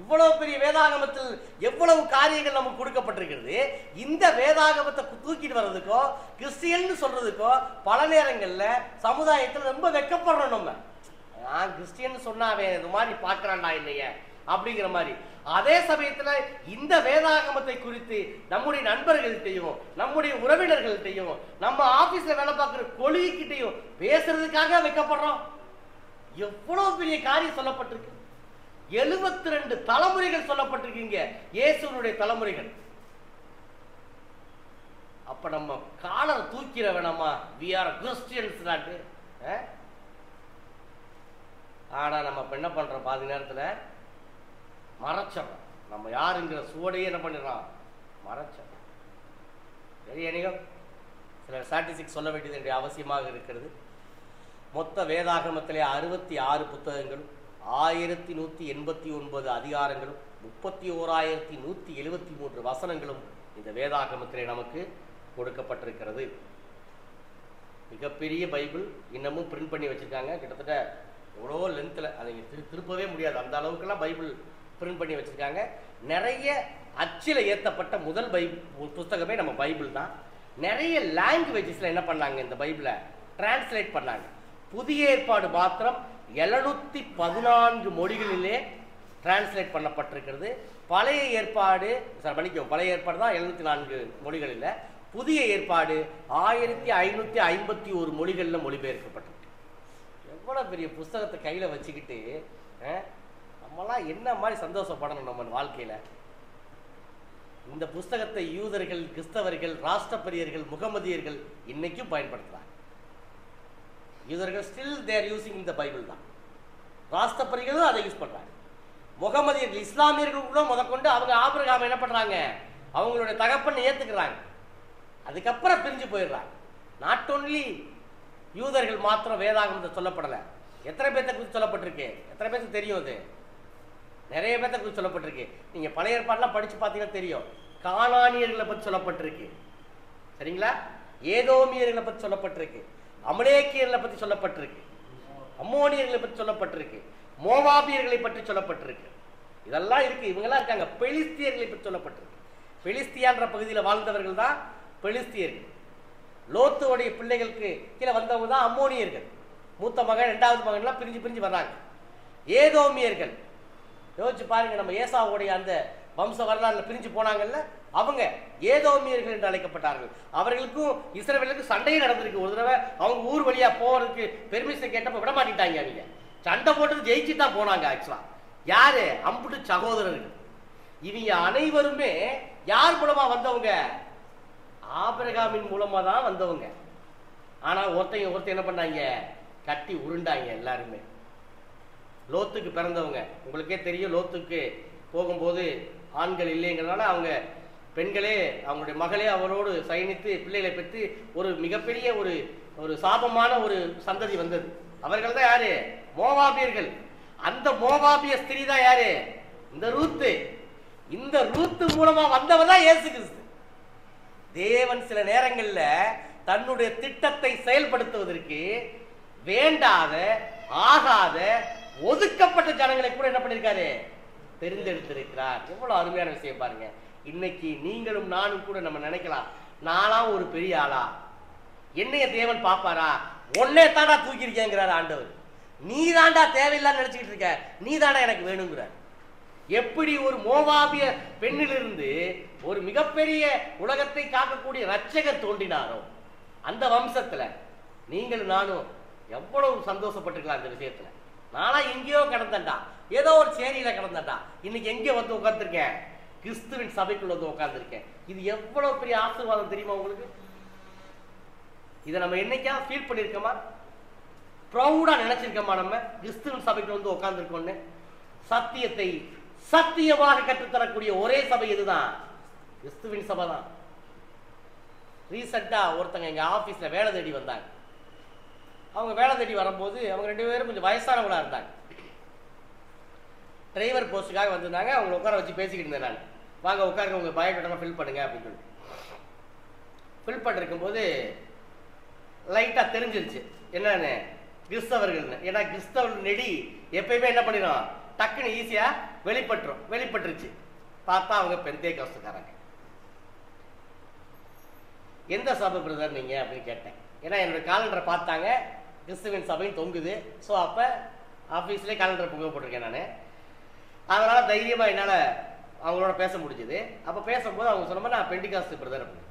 இவ்வளவு பெரிய வேதாகமத்தில் எவ்வளவு காரியங்கள் நமக்கு கொடுக்கப்பட்டிருக்கிறது. இந்த வேதாகமத்தை தூக்கிட்டு வர்றதுக்கோ கிறிஸ்டியன் சொல்றதுக்கோ பல நேரங்கள்ல சமுதாயத்தில் ரொம்ப வெக்கப்படுறோம். நம்ம நான் கிறிஸ்டியன் சொன்னாவே இது மாதிரி பார்க்கறான்டா இல்லையே அப்படிங்கிற மாதிரி. அதே சமயத்துல இந்த வேதாகமத்தை குறித்து நம்முடைய நண்பர்கள்ட்டையும் நம்முடைய உறவினர்கள்ட்டையும் நம்ம ஆபீஸ்ல வேலை பார்க்கிற கொலிகிட்டையும் பேசுறதுக்காக வைக்கப்படுறோம். எவ்வளவு பெரிய காரியம் சொல்லப்பட்டிருக்கு. 72 தலைமுறைகள் சொல்லப்பட்டிருக்கீங்க, இயேசுனுடைய தலைமுறைகள். அப்ப நம்ம காலரை தூக்கிற வேணாமா? we are Christians நாட்டு. ஆனா நம்ம என்ன பண்றோம்? பாதி நேரத்துல மறைச்சோம். நம்ம யாருங்கிற சுவடையே என்ன பண்ணிடலாம்? மறைச்சோம். சரி, அநேகம் சில ஸ்டாட்டிஸ்டிக்ஸ் சொல்ல வேண்டியது என்னுடைய அவசியமாக இருக்கிறது. மொத்த வேதாகமத்திலே 66 புத்தகங்களும் 1189 அதிகாரங்களும் 31,173 வசனங்களும் இந்த வேதாகமத்திலே நமக்கு கொடுக்கப்பட்டிருக்கிறது. மிகப்பெரிய பைபிள் இன்னமும் பிரிண்ட் பண்ணி வச்சிருக்காங்க. கிட்டத்தட்ட எவ்வளோ லென்த்தில் அதை திருப்பவே முடியாது, அந்த அளவுக்குலாம் பைபிள் பிரிண்ட் பண்ணி வச்சிருக்காங்க. நிறைய அச்சில் ஏற்றப்பட்ட முதல் புத்தகமே நம்ம பைபிள் தான். நிறைய லாங்குவேஜஸ்ல என்ன பண்ணாங்க? இந்த பைபிளை டிரான்ஸ்லேட் பண்ணாங்க. புதிய ஏற்பாடு மாத்திரம் 714 மொழிகளிலே டிரான்ஸ்லேட் பண்ணப்பட்டிருக்கிறது. பழைய ஏற்பாடு பழைய ஏற்பாடு தான் 704 மொழிகளில். புதிய ஏற்பாடு 1551 மொழிகளில் மொழிபெயர்க்கப்பட்டிருக்கு. எவ்வளோ பெரிய புஸ்தகத்தை கையில் வச்சுக்கிட்டு நம்மளாம் என்ன மாதிரி சந்தோஷப்படணும் நம்ம வாழ்க்கையில். இந்த புஸ்தகத்தை யூதர்கள், கிறிஸ்தவர்கள், ராஷ்டிரப்பிரியர்கள், முகமதியர்கள் இன்னைக்கும் பயன்படுத்துறாங்க. யூதர்கள் ஸ்டில் தேர் யூசிங் இந்த பைபிள் தான். ராஷ்டிரப்பிரியர்களும் அதை யூஸ் பண்றாங்க. முகமதியர்கள், இஸ்லாமியர்கள் கூட முதற்கொண்டு அவங்க ஆபிரகாம் என்ன பண்றாங்க? அவங்களுடைய தகப்பன் ஏத்துக்கிறாங்க. அதுக்கப்புறம் பிரிஞ்சு போயிடுறாங்க. நாட் ஓன்லி யூதர்கள் மாத்திரம் வேதாகமத்தை சொல்லப்படலை. எத்தனை பேர்த்த குறித்து சொல்லப்பட்டிருக்கு? எத்தனை பேருக்கு தெரியும்? அது நிறைய பேர்த்த குறித்து சொல்லப்பட்டிருக்கு. நீங்க பழைய ஏற்பாடுலாம் படிச்சு பார்த்தீங்கன்னா தெரியும். கானானியர்களை பற்றி சொல்லப்பட்டிருக்கு, சரிங்களா? ஏதோமியர்களை பற்றி சொல்லப்பட்டிருக்கு, அமலேக்கியர்களை பற்றி சொல்லப்பட்டிருக்கு, அம்மோனியர்களை பற்றி சொல்லப்பட்டிருக்கு, மோவாபியர்களை பற்றி சொல்லப்பட்டிருக்கு. இதெல்லாம் இருக்கு. இவங்கெல்லாம் இருக்காங்க. பெலிஸ்தியர்களை பற்றி சொல்லப்பட்டிருக்கு. பெலிஸ்தியான்ற பகுதியில் வாழ்ந்தவர்கள் தான் பெலிஸ்தியர்கள். லோத்துடைய பிள்ளைகளுக்கு கீழே வந்தவங்க தான் அம்மோனியர்கள். மூத்த மகன், 2வது மகன்லாம் பிரிஞ்சு பிரிஞ்சு வர்றாங்க. ஏதோமியர்கள் யோசிச்சு பாருங்க. நம்ம ஏசாவுடைய அந்த வம்ச வரலாறுல பிரிஞ்சு போனாங்கல்ல, அவங்க ஏதோமியர்கள் என்று அழைக்கப்பட்டார்கள். அவர்களுக்கும் இஸ்ரவேலுக்கும் சண்டையே நடந்திருக்கு. ஒரு தடவை அவங்க ஊர் வழியா போறதுக்கு பெர்மிஷன் கேட்டப்ப விட மாட்டிட்டாங்க. அவங்க சண்டை போட்டு ஜெயிச்சு தான் போனாங்க. ஆக்சுவலா யாரு? அம்புட்டு சகோதரர்கள். இவங்க அனைவருமே யார் மூலமா வந்தவங்க? ஆபிரகாமின் மூலமா தான் வந்தவங்க. ஆனா ஒருத்தன் என்ன பண்ணாங்க? கட்டி உருண்டாங்க எல்லாருமே. லோத்துக்கு பிறந்தவங்க உங்களுக்கே தெரியும். லோத்துக்கு போகும்போது ஆண்கள் இல்லைங்கிறதுனால அவங்க பெண்களே, அவங்களுடைய மகளே அவரோடு சயனித்து பிள்ளைகளை பெற்று ஒரு மிகப்பெரிய ஒரு சாபமான ஒரு சந்ததி வந்தது. அவர்கள் தான் யாரு? மோவாபியர்கள். அந்த மோவாபிய ஸ்திரீ தான் யாரு? இந்த ரூத்து. இந்த ரூத்து மூலமா வந்தவன் தான் இயேசு கிறிஸ்து. தேவன் சில நேரங்கள்ல தன்னுடைய திட்டத்தை செயல்படுத்துவதற்கு வேண்டாத, ஆகாத, ஒதுக்கப்பட்ட ஜனங்களை கூட என்ன பண்ணிருக்காரு? தெரிந்தெடுத்திருக்கிறார். எவ்வளவு அருமையான விஷயம் பாருங்க. இன்னைக்கு நீங்களும் நானும் கூட நம்ம நினைக்கலாம், நான்லாம் ஒரு பெரிய ஆளா, என்னைய தேவன் பாப்பாரா? ஒன்னே தாண்டா தூக்கியிருக்கேங்கிறார் ஆண்டவர். நீ தாண்டா தேவையில்லான்னு நினைச்சுக்கிட்டு இருக்க, நீ தாண்டா எனக்கு வேணுங்கிறார். எப்படி ஒரு மோவாபிய பெண்ணிலிருந்து ஒரு மிகப்பெரிய உலகத்தை காக்கக்கூடிய ரட்சகர் தோன்றினாரோ, அந்த வம்சத்துல நீங்களும் நானும் எவ்வளவு சந்தோஷப்பட்டிருக்கலாம். இந்த விஷயத்துல நானா எங்கேயோ கிடந்தேன்டா, ஏதோ ஒரு சேரியில கிடந்தேன்டா, இன்னைக்கு எங்கே வந்து உட்கார்ந்துருக்கேன்? கிறிஸ்துவின் சபைக்குள்ள வந்து உட்கார்ந்துருக்கேன். இது எவ்வளவு பெரிய ஆசீர்வாதம் தெரியுமா உங்களுக்கு? இதை நம்ம என்னைக்காவது ஃபீல் பண்ணிருக்கோமா? ப்ரௌடா நினைச்சிருக்கோமா? நம்ம கிறிஸ்துவின் சபைக்குள்ள வந்து உட்கார்ந்துருக்கோன்னு. சத்தியத்தை சத்தியமாக கற்றுத்தரக்கூடிய ஒரே சபை இதுதான், கிறிஸ்துவின் சபை தான். ரீசெண்டா ஒருத்தங்க எங்க ஆபீஸ்ல வேலை தேடி வந்தாங்க. அவங்க வேலை தேடி வரும்போது அவங்க 2 பேரும் கொஞ்சம் வயசானவங்களா இருந்தாங்க. டிரைவர் போஸ்ட்டுக்காக வந்திருந்தாங்க. அவங்க உட்கார வச்சு பேசிக்கிட்டு இருந்தேன் நான். வாங்க உட்காருங்க, உங்க பயோடேட்டா ஃபில் பண்ணுங்க அப்படின்னு சொல்லி ஃபில் பண்ணிருக்கும் போது லைட்டா தெரிஞ்சிருச்சு என்னன்னு, கிறிஸ்தவர்கள். ஏன்னா கிறிஸ்தவர்கள் நெடி எப்பயுமே என்ன பண்ணிடும்? டக்குன்னு ஈஸியா வெளிப்பட்டுருச்சு. பார்த்தா அவங்க பெந்தேகோஸ்துக்காரங்க. எந்த சபை பிரதர் நீங்க அப்படின்னு கேட்டேன். ஏன்னா என்னோட காலண்டரை பார்த்தாங்க, கிறிஸ்துவின் சபையும் தொங்குது. ஸோ அப்போ ஆஃபீஸ்லேயே காலண்டர் புகை போட்டிருக்கேன் நான். அதனால் தைரியமாக என்னால் அவங்களோட பேச முடிஞ்சுது. அப்போ பேசும்போது அவங்க சொன்ன மாதிரி நான் பெண்டிகாஸ்ட் பிரதர் அப்படின்னு.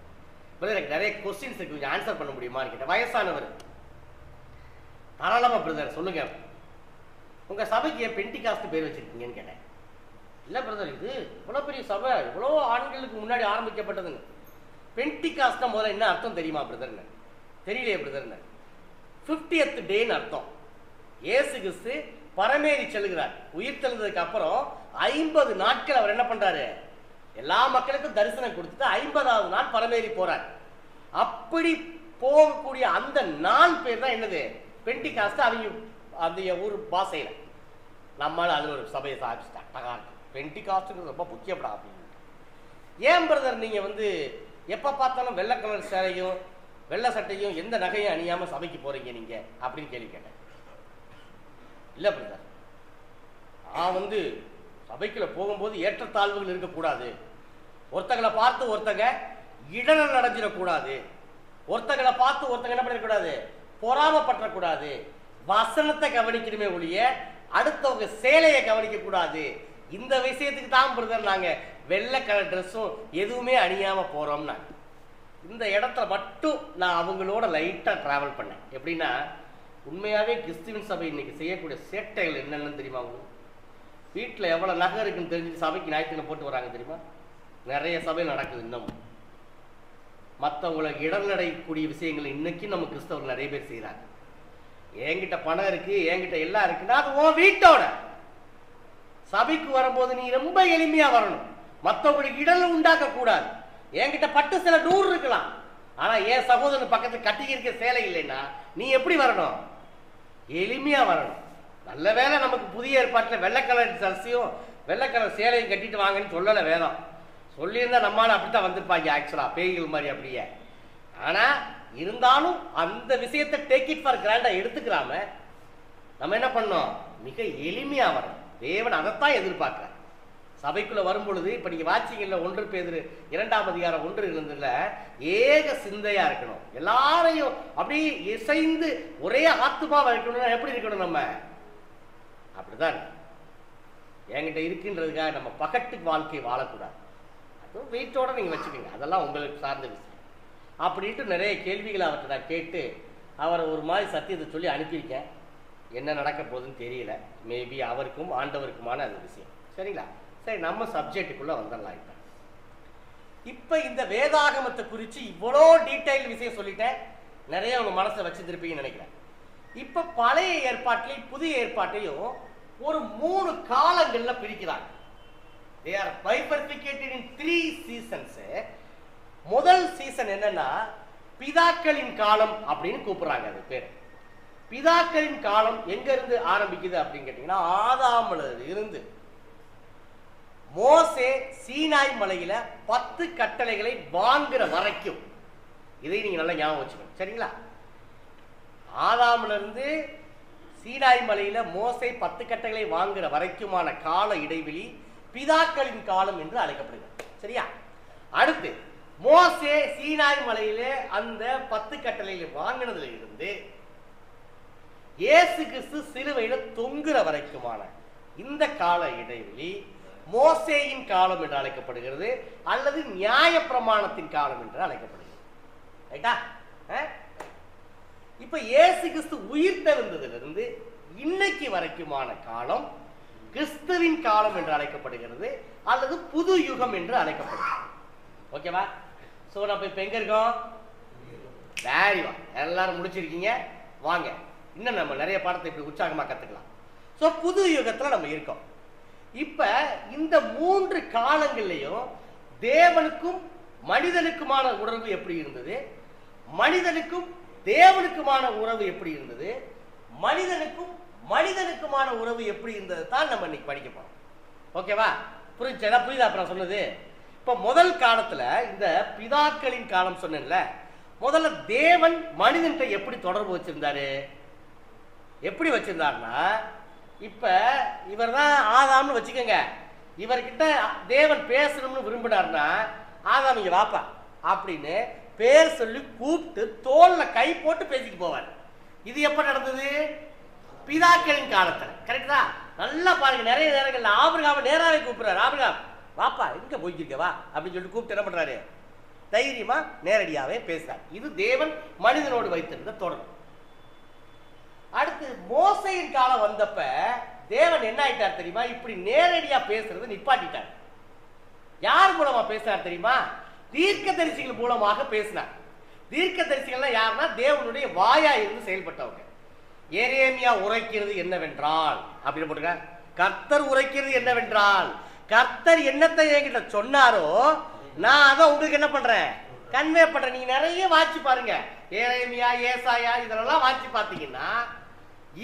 பிரதர் எனக்கு நிறைய கொஸ்டின்ஸ் இருக்கு, கொஞ்சம் ஆன்சர் பண்ண முடியுமான்னு கேட்டேன். வயசானவர். தாராளமாக பிரதர் சொல்லுங்க, உங்கள் சபைக்கு ஏன் பெண்டிகாஸ்ட் பேர் வச்சிருக்கீங்கன்னு கேட்டேன். இல்லை பிரதர், இது இவ்வளோ பெரிய சபை, இவ்வளோ ஆண்களுக்கு முன்னாடி ஆரம்பிக்கப்பட்டதுன்னு. பெண்டிகாஸ்ட்னா முதல்ல என்ன அர்த்தம் தெரியுமா பிரதர்னு? தெரியலையே பிரதர்னு. 50th டேன்னு அர்த்தம். இயேசு கிறிஸ்து பரமேறி செல்கிறார். உயிர் தெழுந்ததுக்கு அப்புறம் 50 நாட்கள் அவர் என்ன பண்றாரு? எல்லா மக்களுக்கும் தரிசனம் கொடுத்துட்டு 50வது நாள் பரமேறி போறார். அப்படி போகக்கூடிய அந்த நாள் பேர் தான் என்னது? பெண்டிகாஸ்ட். அவங்க ஊர் பாஷையில. நம்மளால அது ஒரு சபையை சாப்பிட்டாங்க. பெண்டிகாஸ்ட் ரொம்ப முக்கியப்படா அப்படின்னு. ஏன் பிரதர் நீங்க எப்ப பார்த்தாலும் வெள்ளை கலர் சேலையும் வெள்ளை சட்டையும் எந்த நகையும் அணியாம சபைக்கு போறீங்க நீங்க அப்படின்னு கேள்வி கேட்டேன். இல்ல பிரதர், நான் சபைக்குள்ள போகும்போது ஏற்றத்தாழ்வுகள் இருக்கக்கூடாது, ஒருத்தங்களை பார்த்து ஒருத்தங்க இடனல் அடைஞ்சிடக்கூடாது, ஒருத்தங்களை பார்த்து ஒருத்தங்க என்ன பண்ணிடக்கூடாது, பொறாமப்பற்றக்கூடாது, வசனத்தை கவனிக்கணுமே ஒழிய அடுத்தவங்க சேலையை கவனிக்க கூடாது. இந்த விஷயத்துக்கு தான் பிரதர் நாங்க வெள்ளை கலர் ட்ரெஸ்ஸும் எதுவுமே அணியாம போறோம்னா. இந்த இடத்துல மட்டும் நான் அவங்களோட லைட்டா டிராவல் பண்ணேன். எப்படின்னா, உண்மையாவே கிறிஸ்துவின் சபை இன்னைக்கு செய்யக்கூடிய சேட்டைகள் என்னன்னு தெரியுமா? வீட்டில் எவ்வளவு நகை இருக்குன்னு தெரிஞ்சு சபைக்கு ஞாயிற்றுக்கிழமை போட்டு வராங்க தெரியுமா? நிறைய சபையில் நடக்குது. இன்னும் மற்றவங்களை இடர்நடைக்கூடிய விஷயங்கள் இன்னைக்கு நம்ம கிறிஸ்தவர்கள் நிறைய பேர் செய்யறாங்க. என்கிட்ட பணம் இருக்கு, என்கிட்ட எல்லாம் இருக்குன்னா அது உன் வீட்டோட. சபைக்கு வரும்போது நீ ரொம்ப எளிமையா வரணும், மற்றவங்களுக்கு இடர்ல உண்டாக்க கூடாது. என்கிட்ட பட்டு சில 100 இருக்கலாம், ஆனா என் சகோதரன் பக்கத்துல கட்டி இருக்க சேலை இல்லைன்னா நீ எப்படி வரணும்? எளிமையா வரணும். நல்ல வேலை நமக்கு புதிய ஏற்பாட்டில் வெள்ளை கலர் ஜர்சியும் வெள்ளை கலர் சேலையும் கட்டிட்டு வாங்கன்னு சொல்லலை வேதம். சொல்லியிருந்தா நம்மளால அப்படித்தான் வந்திருப்பாங்க ஆக்சுவலா, பேய்கள் மாதிரி அப்படியே. ஆனா இருந்தாலும் அந்த விஷயத்தை டேக் இட் ஃபார் கிராண்டா எடுத்துக்கிறாம நம்ம என்ன பண்ணோம்? மிக எளிமையா வரணும். தேவன் அதைத்தான் எதிர்பார்க்கிறார். சபைக்குள்ள வரும் பொழுது இப்ப நீங்க வாட்சிங்கல்ல 1 பேதுரு 2ஆம் அதிகாரம் 1 இருந்ததுல ஏக சிந்தையா இருக்கணும். எல்லாரையும் அப்படியே இசைந்து ஒரே ஆத்துமாவா இருக்கணும்னா எப்படி இருக்கணும்? நம்ம அப்படிதான் என்கிட்ட இருக்குன்றதுக்காக நம்ம பகட்டு வாழ்க்கை வாழக்கூடாது. அதுவும் வெயிட்டோட நீங்க வச்சுக்கோங்க, அதெல்லாம் உங்களுக்கு சார்ந்த விஷயம். அப்படின்ட்டு நிறைய கேள்விகளை அவர்கிட்ட நான் கேட்டு அவரை ஒரு மாதிரி சத்தியத்தை சொல்லி அனுப்பியிருக்கேன். என்ன நடக்க போகுதுன்னு தெரியல. மேபி அவருக்கும் ஆண்டவருக்குமான அது விஷயம். சரிங்களா? சரி, நம்ம சப்ஜெக்டுக்குள்ள வந்துடலாம். இப்ப இந்த வேதாகமத்தை குறித்து இவ்வளோ டீட்டெயில் விஷயம் சொல்லிட்டேன். நிறைய உங்க மனசை வச்சிருப்பீங்கன்னு நினைக்கிறேன். இப்ப பழைய ஏற்பாட்டிலையும் புதிய ஏற்பாட்டையும் ஒரு 3 காலங்கள்ல பிரிக்கிறாங்க. They are bifurcated in 3 seasons. முதல் சீசன் என்னன்னா பிதாக்களின் காலம் அப்படின்னு கூப்பிடுறாங்க. அது பேர் பிதாக்களின் காலம். எங்க இருந்து ஆரம்பிக்குது அப்படின்னு கேட்டீங்கன்னா, ஆதாம்ல இருந்து மோசே சீனாய் மலையில 10 கட்டளைகளை வாங்குற வரைக்கும். இதை நீங்க நல்லா ஞாபகம் வச்சுக்கணும். சரிங்களா? ஆதாம்ல இருந்து சீனாய் மலையில மோசே 10 கட்டளைகளை வாங்குற வரைக்குமான கால இடைவெளி பிதாக்களின் காலம் என்று அழைக்கப்படுகிறது. சரியா? அடுத்து மோசே சீனாய் மலையில அந்த 10 கட்டளைகளை வாங்கினதுல இருந்து இயேசு கிறிஸ்து சிலுவையில தொங்குற வரைக்குமான இந்த கால இடைவெளி மோசேயின் காலம் என்று அழைக்கப்படுகிறது, அல்லது நியாய பிரமாணத்தின் காலம் என்று அழைக்கப்படுகிறது. ரைட்டா? இப்ப இயேசு கிறிஸ்து உயிர் தெழுந்ததிலிருந்து இன்னைக்கு வரைக்குமான காலம் கிறிஸ்துவின் காலம் என்று அழைக்கப்படுகிறது, அல்லது புது யுகம் என்று அழைக்கப்படுகிறது. ஓகேவா? சோ நம்ம இப்ப எங்க இருக்கோம்? வேரி வா, எல்லாரும் முடிச்சிருக்கீங்க. வாங்க, இன்னும் நம்ம நிறைய பாடத்தை இப்படி உற்சாகமா கத்துக்கலாம். சோ புது யுகத்துல நம்ம இருக்கோம். இப்ப இந்த 3 காலங்கள்லயும் தேவனுக்கும் மனிதனுக்குமான உறவு எப்படி இருந்தது, மனிதனுக்கும் தேவனுக்குமான உறவு எப்படி இருந்தது, மனிதனுக்கும் மனிதனுக்குமான உறவு எப்படி இருந்தது தான் நம்ம இன்னைக்கு படிக்க போறோம். ஓகேவா? புரிஞ்சா? புரியுதா அப்புறம் சொன்னது? இப்ப முதல் காலத்துல இந்த பிதாக்களின் காலம் சொன்னேன்ல, முதல்ல தேவன் மனிதன்கிட்ட எப்படி தொடர்பு வச்சிருந்தாரு? எப்படி வச்சிருந்தாருன்னா, இப்ப இவர் தான் ஆதாம்னு வச்சுக்கோங்க. இவர்கிட்ட தேவன் பேசணும்னு விரும்பினார்னா, ஆதாம் இங்க வாப்பா அப்படின்னு பேர் சொல்லி கூப்பிட்டு தோல்ல கை போட்டு பேசிட்டு போவார். இது எப்ப நடந்தது? பிதாக்களின் காலத்துல. கரெக்டா? நல்லா பாருங்க, நிறைய நேரங்கள்ல ஆபிரகாம் நேராவே கூப்பிடுறாரு. ஆபிரகாம் வாப்பா, எங்க போய்க்கிருக்க வா அப்படின்னு சொல்லிட்டு கூப்பிட்டு என்ன பண்றாரு? தைரியமா நேரடியாவே பேசுறார். இது தேவன் மனிதனோடு வைத்திருந்த தொடர்பு. அடுத்து மோசையின் காலம் வந்தப்ப தேவன் என்ன ஆயிட்டார் தெரியுமா? இப்படி நேரடியா பேசுறது நிப்பாட்டிட்டார். யார் மூலமா பேசினார் தெரியுமா? தீர்க்கதரிசிகள் மூலமாக பேசினார். தீர்க்கதரிசிகள் யாருன்னா தேவனுடைய வாயா இருந்து செயல்பட்டவங்க. எரேமியா உரைக்கிறது என்னவென்றால் அப்படின்னு போட்டுக்க, கர்த்தர் உரைக்கிறது என்னவென்றால், கர்த்தர் என்னத்தை என்கிட்ட சொன்னாரோ நான் அதை உங்களுக்கு என்ன பண்றேன்? கன்வே பண்றேன். நீங்க நிறைய வாட்சி பாருங்க, எரேமியா, ஏசாயா இதெல்லாம் வாட்சி பார்த்தீங்கன்னா,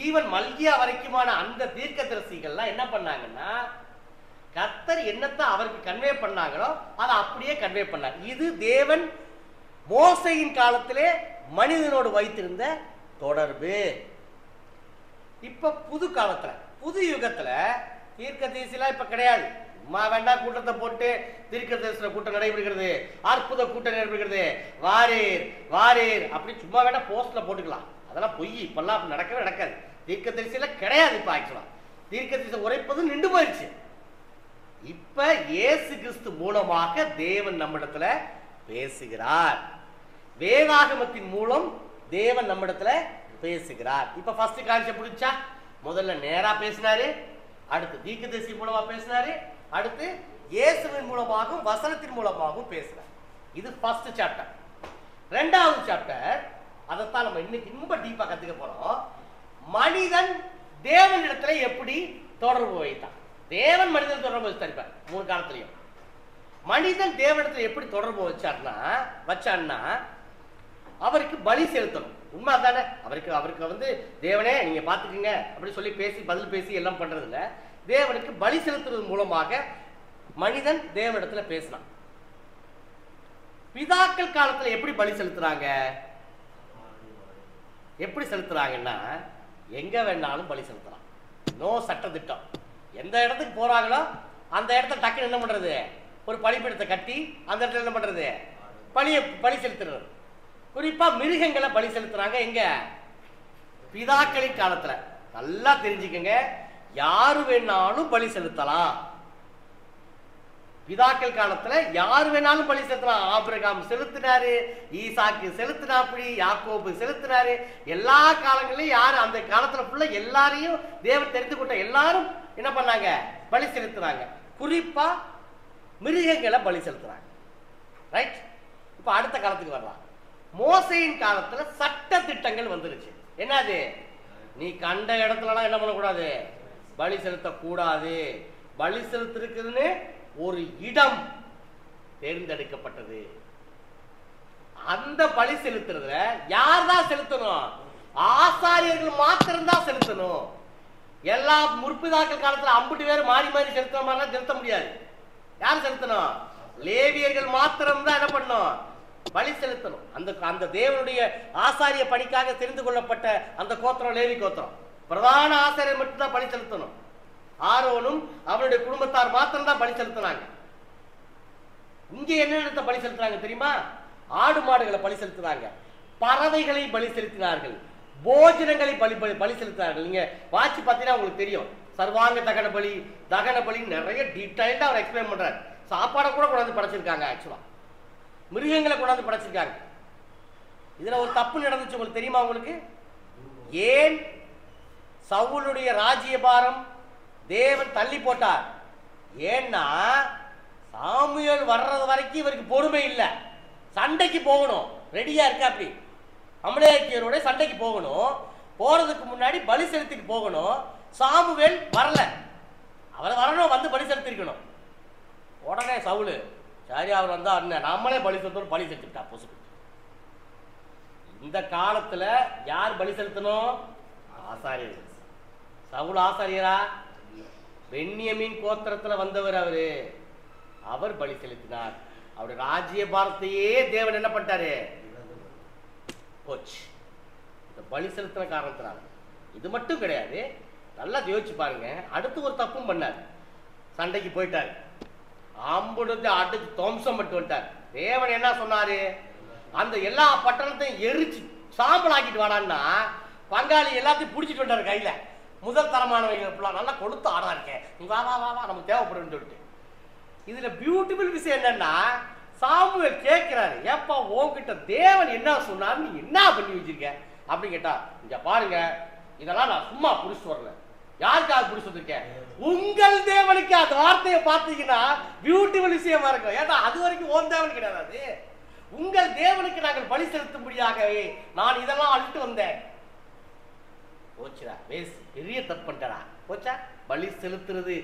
ஈவன் மல்கியா வரைக்குமான அந்த தீர்க்கதரிசிகள்லாம் என்ன பண்ணாங்கன்னா, கர்த்தர் என்னத்தை அவருக்கு கன்வே பண்ணாங்களோ அதை அப்படியே கன்வே பண்ணார். இது தேவன் மோசையின் காலத்திலே மனிதனோடு வைத்திருந்த தொடர்பு. இப்ப புது காலத்துல, புது யுகத்துல தீர்க்கதரிசிலாம் இப்ப கிடையாது. சும்மா வேண்டாம் கூட்டத்தை போட்டு தீர்க்கதரிசன கூட்டம் நடைபெறுகிறது, அற்புத கூட்டம் நடைபெறுகிறது, வாரீர் வாரீர் அப்படி சும்மா வேண்டாம் போஸ்ட்ல போட்டுக்கலாம். அதெல்லாம் பொய். இப்பெல்லாம் அப்படி நடக்கவே நடக்காது. தீர்க்கதரிசியில கிடையாது. இப்ப ஆக்சுவலா தீர்க்கதரிசி உரைப்பது நின்று போயிடுச்சு. இப்ப இயேசு கிறிஸ்து மூலமாக தேவன் நம்மிடத்துல பேசுகிறார். வேதாகமத்தின் மூலம் தேவன் நம்மிடத்துல பேசுகிறார். இப்ப ஃபர்ஸ்ட் கான்செப்ட் புரிஞ்சா? முதல்ல நேரா பேசினாரு, அடுத்து தீர்க்கதரிசி மூலமா பேசினாரு, அடுத்து இயேசுவின் மூலமாகவும் வசனத்தின் மூலமாகவும் பேசினார். இது ஃபர்ஸ்ட் சாப்டர். ரெண்டாவது சாப்டர், அதைத்தான் நம்ம இன்னைக்கு ரொம்ப டீப்பா கத்துக்க போறோம். மனிதன் தேவனிடத்துல எப்படி தொடர்பு வைத்தான்? தேவன் மனிதன் தொடர்பு வச்சிருப்பார். மூணு காலத்திலையும் மனிதன் தேவனிடத்துல எப்படி தொடர்பு வச்சான்னா அவருக்கு பலி செலுத்தணும். உண்மை தானே? அவருக்கு வந்து தேவனே நீங்க பாத்துக்கீங்க அப்படி சொல்லி பேசி பதில் பேசி எல்லாம் பண்றது இல்ல. தேவனுக்கு பலி செலுத்துறது மூலமாக மனிதன் தேவனிடத்துல பேசினான். பிதாக்கள் காலத்துல எப்படி பலி செலுத்துறாங்க? எப்படி செலுத்துறாங்கன்னா, எங்க வேணாலும் பலி செலுத்தலாம். நோ சட்ட திட்டம். எந்த இடத்துக்கு போறாங்களோ அந்த இடத்துல டக்குன்னு என்ன பண்றது? ஒரு பலிபீடத்தை கட்டி அந்த இடத்துல என்ன பண்றது? பலி செலுத்துறது. குறிப்பா மிருகங்களை பலி செலுத்துறாங்க. எங்க? பிதாக்களின் காலத்துல. நல்லா தெரிஞ்சுக்கங்க, யாரு வேணாலும் பலி செலுத்தலாம். பிதாக்கள் காலத்துல யாரு வேணாலும் பலி செலுத்தலாம். ஆபிரகாம் செலுத்தினாரு, ஈசாக்கு செலுத்தினாப்படி, யாக்கோபு செலுத்தினாரு. எல்லா காலங்களிலும் யாரு அந்த காலத்துல ஃபுல்லா எல்லாரையும் தேவன் தெரிந்து கொண்ட எல்லாரும் என்ன பண்ணாங்க? பலி செலுத்துறாங்க. குறிப்பா மிருகங்களை பலி செலுத்துறாங்க. ரைட்? இப்ப அடுத்த காலத்துக்கு வரலாம். மோசையின் காலத்துல சட்ட திட்டங்கள் வந்துருச்சு. என்னது? நீ கண்ட இடத்துலலாம் என்ன பண்ணக்கூடாது? பலி செலுத்தக்கூடாது. பலி செலுத்திருக்குதுன்னு ஒரு இடம் தேர்ந்தெடுக்கப்பட்டது. அந்த பலி செலுத்துறதுல யார் தான் செலுத்தணும்? ஆசாரியர்கள் மாத்திரம்தான் செலுத்தணும். எல்லா முற்பிதாக்கள் காலத்துல 50 பேர் மாறி மாறி செலுத்துற மாதிரிலாம் செலுத்த முடியாது. யார் செலுத்தணும்? லேவியர்கள் மாத்திரம்தான் என்ன பண்ணணும்? பலி செலுத்தணும். அந்த தேவனுடைய ஆசாரிய பணிக்காக தெரிந்து கொள்ளப்பட்ட அந்த கோத்திரம் லேவி கோத்திரம். பிரதான ஆசாரியர் மட்டும்தான் பலி செலுத்தணும். ஆரோனும் அவருடைய குடும்பத்தார் மாத்திரம் தான் பலி செலுத்தினாங்க. இங்க என்ன பலி செலுத்துறாங்க தெரியுமா? ஆடு மாடுகளை பலி செலுத்துறாங்க, பறவைகளை பலி செலுத்தினார்கள், போஜனங்களை பலி செலுத்தினார்கள். நீங்க வாட்சி பார்த்தீங்கன்னா உங்களுக்கு தெரியும். சர்வாங்க தகன பலி நிறைய டீடைல்டா அவர் எக்ஸ்பிளைன் பண்றாரு. சாப்பாடை கூட கொண்டாந்து படைச்சிருக்காங்க. ஆக்சுவலா மிருகங்களை கொண்டாந்து படைச்சிருக்காங்க. இதுல ஒரு தப்பு நடந்துச்சு, உங்களுக்கு தெரியுமா? உங்களுக்கு ஏன் சவுலுடைய ராஜ்யபாரம் தேவன் தள்ளி போட்டார்? ஏன்னா சாமுவேல் வர்றது வரைக்கும் இவருக்கு பொறுமை இல்லை. சண்டைக்கு போகணும், ரெடியா இருக்க. அப்படி அமலேக்கியரோட சண்டைக்கு போகணும். போறதுக்கு முன்னாடி பலி செலுத்திட்டு போகணும். சாமுவேல் வரல, அவர் வரணும், வந்து பலி செலுத்திருக்கணும். உடனே சவுலு சரி அவர் வந்தா நம்மளே பலி செலுத்தணும், பலி செலுத்திட்டா பொசு. இந்த காலத்துல யார் பலி செலுத்தணும்? ஆசாரியர். சவுல் ஆசாரியரா? பென்யமீன் கோத்திரத்துல வந்தவர் அவரு. அவர் பலி செலுத்தினார். அவருடைய ராஜ்ய பாரத்தையே தேவன் என்ன பண்ணிட்டாரு? போச்சு. இந்த பலி செலுத்தின காரணத்தினால. இது மட்டும் கிடையாது, நல்லா யோசிச்சு பாருங்க. அடுத்து ஒரு தப்பும் பண்ணார். சண்டைக்கு போயிட்டார், அம்புடுத்து அடிச்சு துவம்சம் பட்டு வந்துட்டார். தேவன் என்ன சொன்னாரு? அந்த எல்லா பட்டணத்தையும் எரிச்சு சாம்பல் ஆக்கிட்டு வாடான்னா பங்காளி எல்லாத்தையும் பிடிச்சிட்டு வந்தார் கையில. முதல் தரமானவங்க நல்லா கொளுத்து ஆடா இருக்கேன், நீ வா வா வா வா நமக்கு தேவைப்படுன்னு சொல்லிட்டு. இதுல பியூட்டிஃபுல் விஷயம் என்னன்னா, சாமுவேல் கேட்கிறாரு, ஏப்பா உன்கிட்ட தேவன் என்ன சொன்னார், நீ என்ன பண்ணி வச்சிருக்க அப்படின்னு கேட்டா, இங்க பாருங்க இதெல்லாம் நான் சும்மா புடிச்சு வரல. யாருக்காக புடிச்சு வந்திருக்கேன்? உங்கள் தேவனுக்கு. அந்த வார்த்தையை பார்த்தீங்கன்னா பியூட்டிஃபுல் விஷயமா இருக்கும். ஏன்னா அது வரைக்கும் உன் தேவன் கிடையாது, அது உங்கள் தேவனுக்கு நாங்கள் பலி செலுத்தும்படியாகவே நான் இதெல்லாம் அழிட்டு வந்தேன். போச்சுடா, வேஸ்ட், பெரிய தப்பு பண்ணிட்டா போச்சா. பலி செலுத்துறது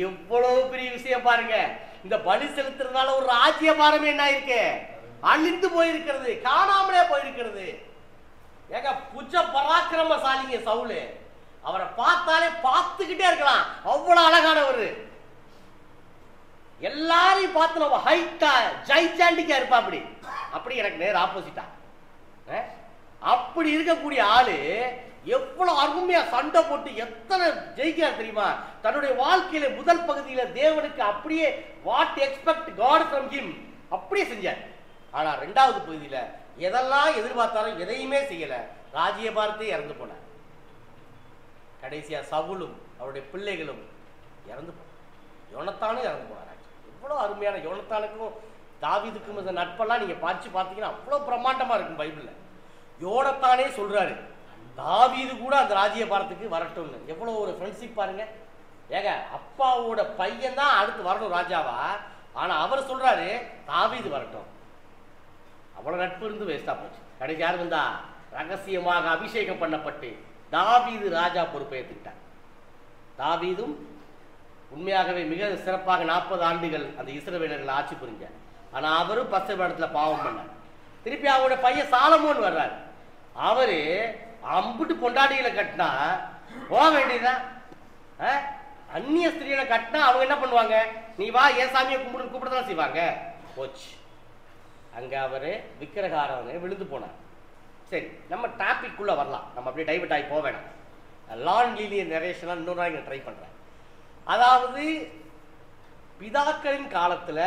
எவ்வளவு பெரிய விஷயம் பாருங்க. இந்த பலி செலுத்துறதுனால ஒரு ராஜ்ய பாரமே என்ன இருக்கு, அழிந்து போயிருக்கிறது, காணாமலே போயிருக்கிறது. ஏங்க புஜ பராக்கிரமசாலிங்க சவுலு, அவரை பார்த்தாலே பார்த்துக்கிட்டே இருக்கலாம், அவ்வளவு அழகானவர். எல்லாரையும் பார்த்து நம்ம ஹைட்டா ஜைஜாண்டிக்கா இருப்பா. அப்படி அப்படி எனக்கு நேர் ஆப்போசிட்டா. அப்படி இருக்கக்கூடிய ஆளு எவ்வளவு அருமையா சண்டை போட்டு எத்தனை ஜெயிக்கிறார் தெரியுமா? தன்னுடைய வாழ்க்கையில முதல் பகுதியில தேவனுக்கு அப்படியே what expect God from him அப்படியே செஞ்சார். ஆனா ரெண்டாவது பகுதியில எதெல்லாம் எதிர்பார்த்தாலும் எதையுமே செய்யல, ராஜ்யபாரத்தை இறந்து போனார். கடைசியா சவுலும் அவருடைய பிள்ளைகளும் இறந்து போனார். யோனத்தானும் இறந்து போனார். எவ்வளவு அருமையான யோனத்தானுக்கும் தாவீதுக்கும் இந்த நட்பெல்லாம் நீங்க பார்த்தீங்கன்னா அவ்வளவு பிரம்மாண்டமா இருக்கும் பைபிள்ல. யோனத்தானே சொல்றாரு தாவீது கூட அந்த ராஜ்யபாரத்துக்கு வரட்டும்னு. எவ்வளவு ஒரு ஃப்ரெண்ட்ஷிப் பாருங்க. ஏங்க அப்பாவோட பையன் தான் அடுத்து வரணும் ராஜாவா, ஆனா அவர் சொல்றாரு தாவீது வரட்டும். அவ்வளவு நட்பு இருந்து வேஸ்டா போச்சு. கடைசி யார் வந்தா? ரகசியமாக அபிஷேகம் பண்ணப்பட்டு தாவீது ராஜா பொறுப்பை ஏற்றுக்கிட்டார். தாவீதும் உண்மையாகவே மிக சிறப்பாக 40 ஆண்டுகள் அந்த இஸ்ரவேலர்கள் ஆட்சி புரிஞ்சார். ஆனா அவரும் பச்சைபாடத்துல பாவம் பண்ணார். திருப்பி அவருடைய பையன் சாலமோன் வர்றாரு. அவரு அம்புட்டு பொண்டாட்டிகளை கட்டினா போக வேண்டியதுதான். அந்நிய ஸ்திரீகளை கட்டினா அவங்க என்ன பண்ணுவாங்க? நீ வா ஏன் சாமியை கூப்பிடுதான் செய்வாங்க. போச்சு. அங்க அவரு விக்கிரகாரவனை விழுந்து போனார். சரி, நம்ம டாபிக் குள்ள வரலாம். நம்ம அப்படியே டைவர்ட் ஆகி போக வேணாம். லான் லீனியர் நரேஷன் இன்னொரு நாளைக்கு ட்ரை பண்றேன். அதாவது பிதாக்களின் காலத்துல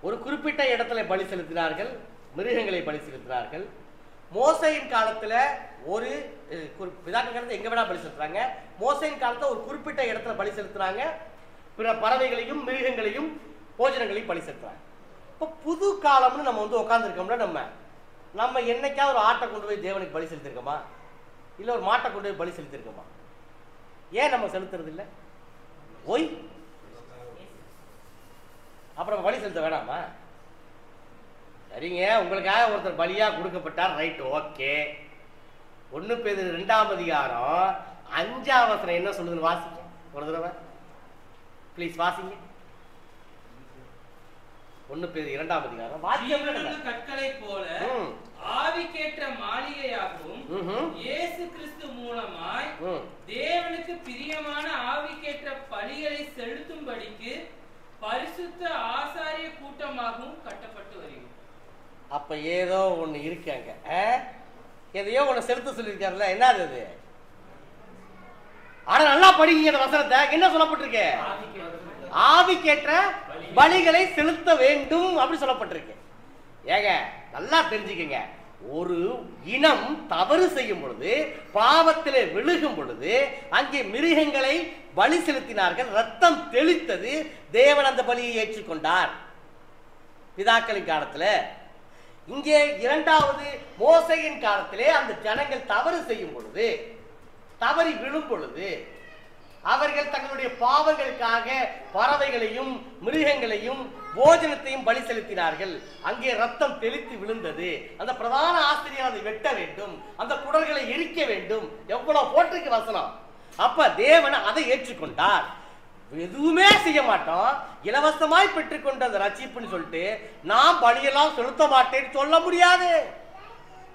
ஒரு குறிப்பிட்ட இடத்துல பலி செலுத்தினார்கள், மிருகங்களை பலி செலுத்தினார்கள். மோசையின் காலத்துல ஒரு பிதாக்கள் காலத்துல எங்க வேணா பலி செலுத்துறாங்க. மோசையின் காலத்துல ஒரு குறிப்பிட்ட இடத்துல பலி செலுத்துறாங்க, பிற பறவைகளையும் மிருகங்களையும் போஜனங்களையும் பலி செலுத்துறாங்க. இப்போ புது காலம்னு நம்ம வந்து உட்காந்துருக்கோம்ல, நம்ம என்னைக்காவது ஒரு ஆட்டை கொண்டு போய் தேவனுக்கு பலி செலுத்திருக்கோமா? இல்லை ஒரு மாட்டை கொண்டு போய் பலி செலுத்திருக்கோமா? ஏன் நம்ம செலுத்துறது இல்லை? ஓய், அப்புறம் பலி செலுத்த வேணாமா? சரிங்க, உங்களுக்காக ஒருத்தர் பலியா கொடுக்கப்பட்டார், ரைட், ஓகே. 1 பேதுரு 2ஆம் அதிகாரம் 5ஆம் வசனம் என்ன சொல்லுதுன்னு வாசிங்க ஒரு தடவை ப்ளீஸ், வாசிங்க. 1 பேதுரு 2ஆம் அதிகாரம். கற்களை போல ஆவிக்கேற்ற மாளிகையாகவும் இயேசு கிறிஸ்து மூலமாய் தேவனுக்கு பிரியமான ஆவிக்கேற்ற பலிகளை செலுத்தும்படிக்கு பரிசுத்த ஆசாரிய கூட்டமாகவும் கட்டப்பட்டு வருகிறது. அப்ப ஏதோ ஒண்ணு இருக்காங்க, எதையோ ஒண்ணு செலுத்த சொல்லியிருக்காருல்ல, என்னது அது? ஆனா நல்லா படிங்க அந்த வசனத்தை. என்ன சொல்லப்பட்டிருக்கு? ஆவிக்கேற்ற பலிகளை செலுத்த வேண்டும் அப்படி சொல்லப்பட்டிருக்கு. ஏங்க நல்லா தெரிஞ்சுக்கங்க, ஒரு இனம் தவறு செய்யும் பொழுது, பாவத்திலே விழுகும் பொழுது அங்கே மிருகங்களை பலி செலுத்தினார்கள், ரத்தம் தெளித்தது, தேவன் அந்த பலியை ஏற்றுக்கொண்டார் பிதாக்களின் காலத்துல. இங்கே 2வது மோசையின் காலத்திலே அந்த ஜனங்கள் தவறு செய்யும் பொழுது, தவறி விழும் பொழுது அவர்கள் தங்களுடைய பாவங்களுக்காக பறவைகளையும் மிருகங்களையும் போஜனத்தையும் பலி செலுத்தினார்கள். அங்கே ரத்தம் தெளித்து விழுந்தது. அந்த பிரதான ஆசிரியர் அதை வெட்ட வேண்டும், அந்த குடல்களை எரிக்க வேண்டும். எவ்வளவு போட்டிருக்கு வசனம். அப்ப தேவன் அதை ஏற்றுக்கொண்டார். எதுவுமே செய்ய மாட்டோம், இலவசமாய் பெற்றுக்கொண்ட அந்த ரட்சிப்புன்னு சொல்லிட்டு நான் பலியெல்லாம் செலுத்த மாட்டேன்னு சொல்ல முடியாது.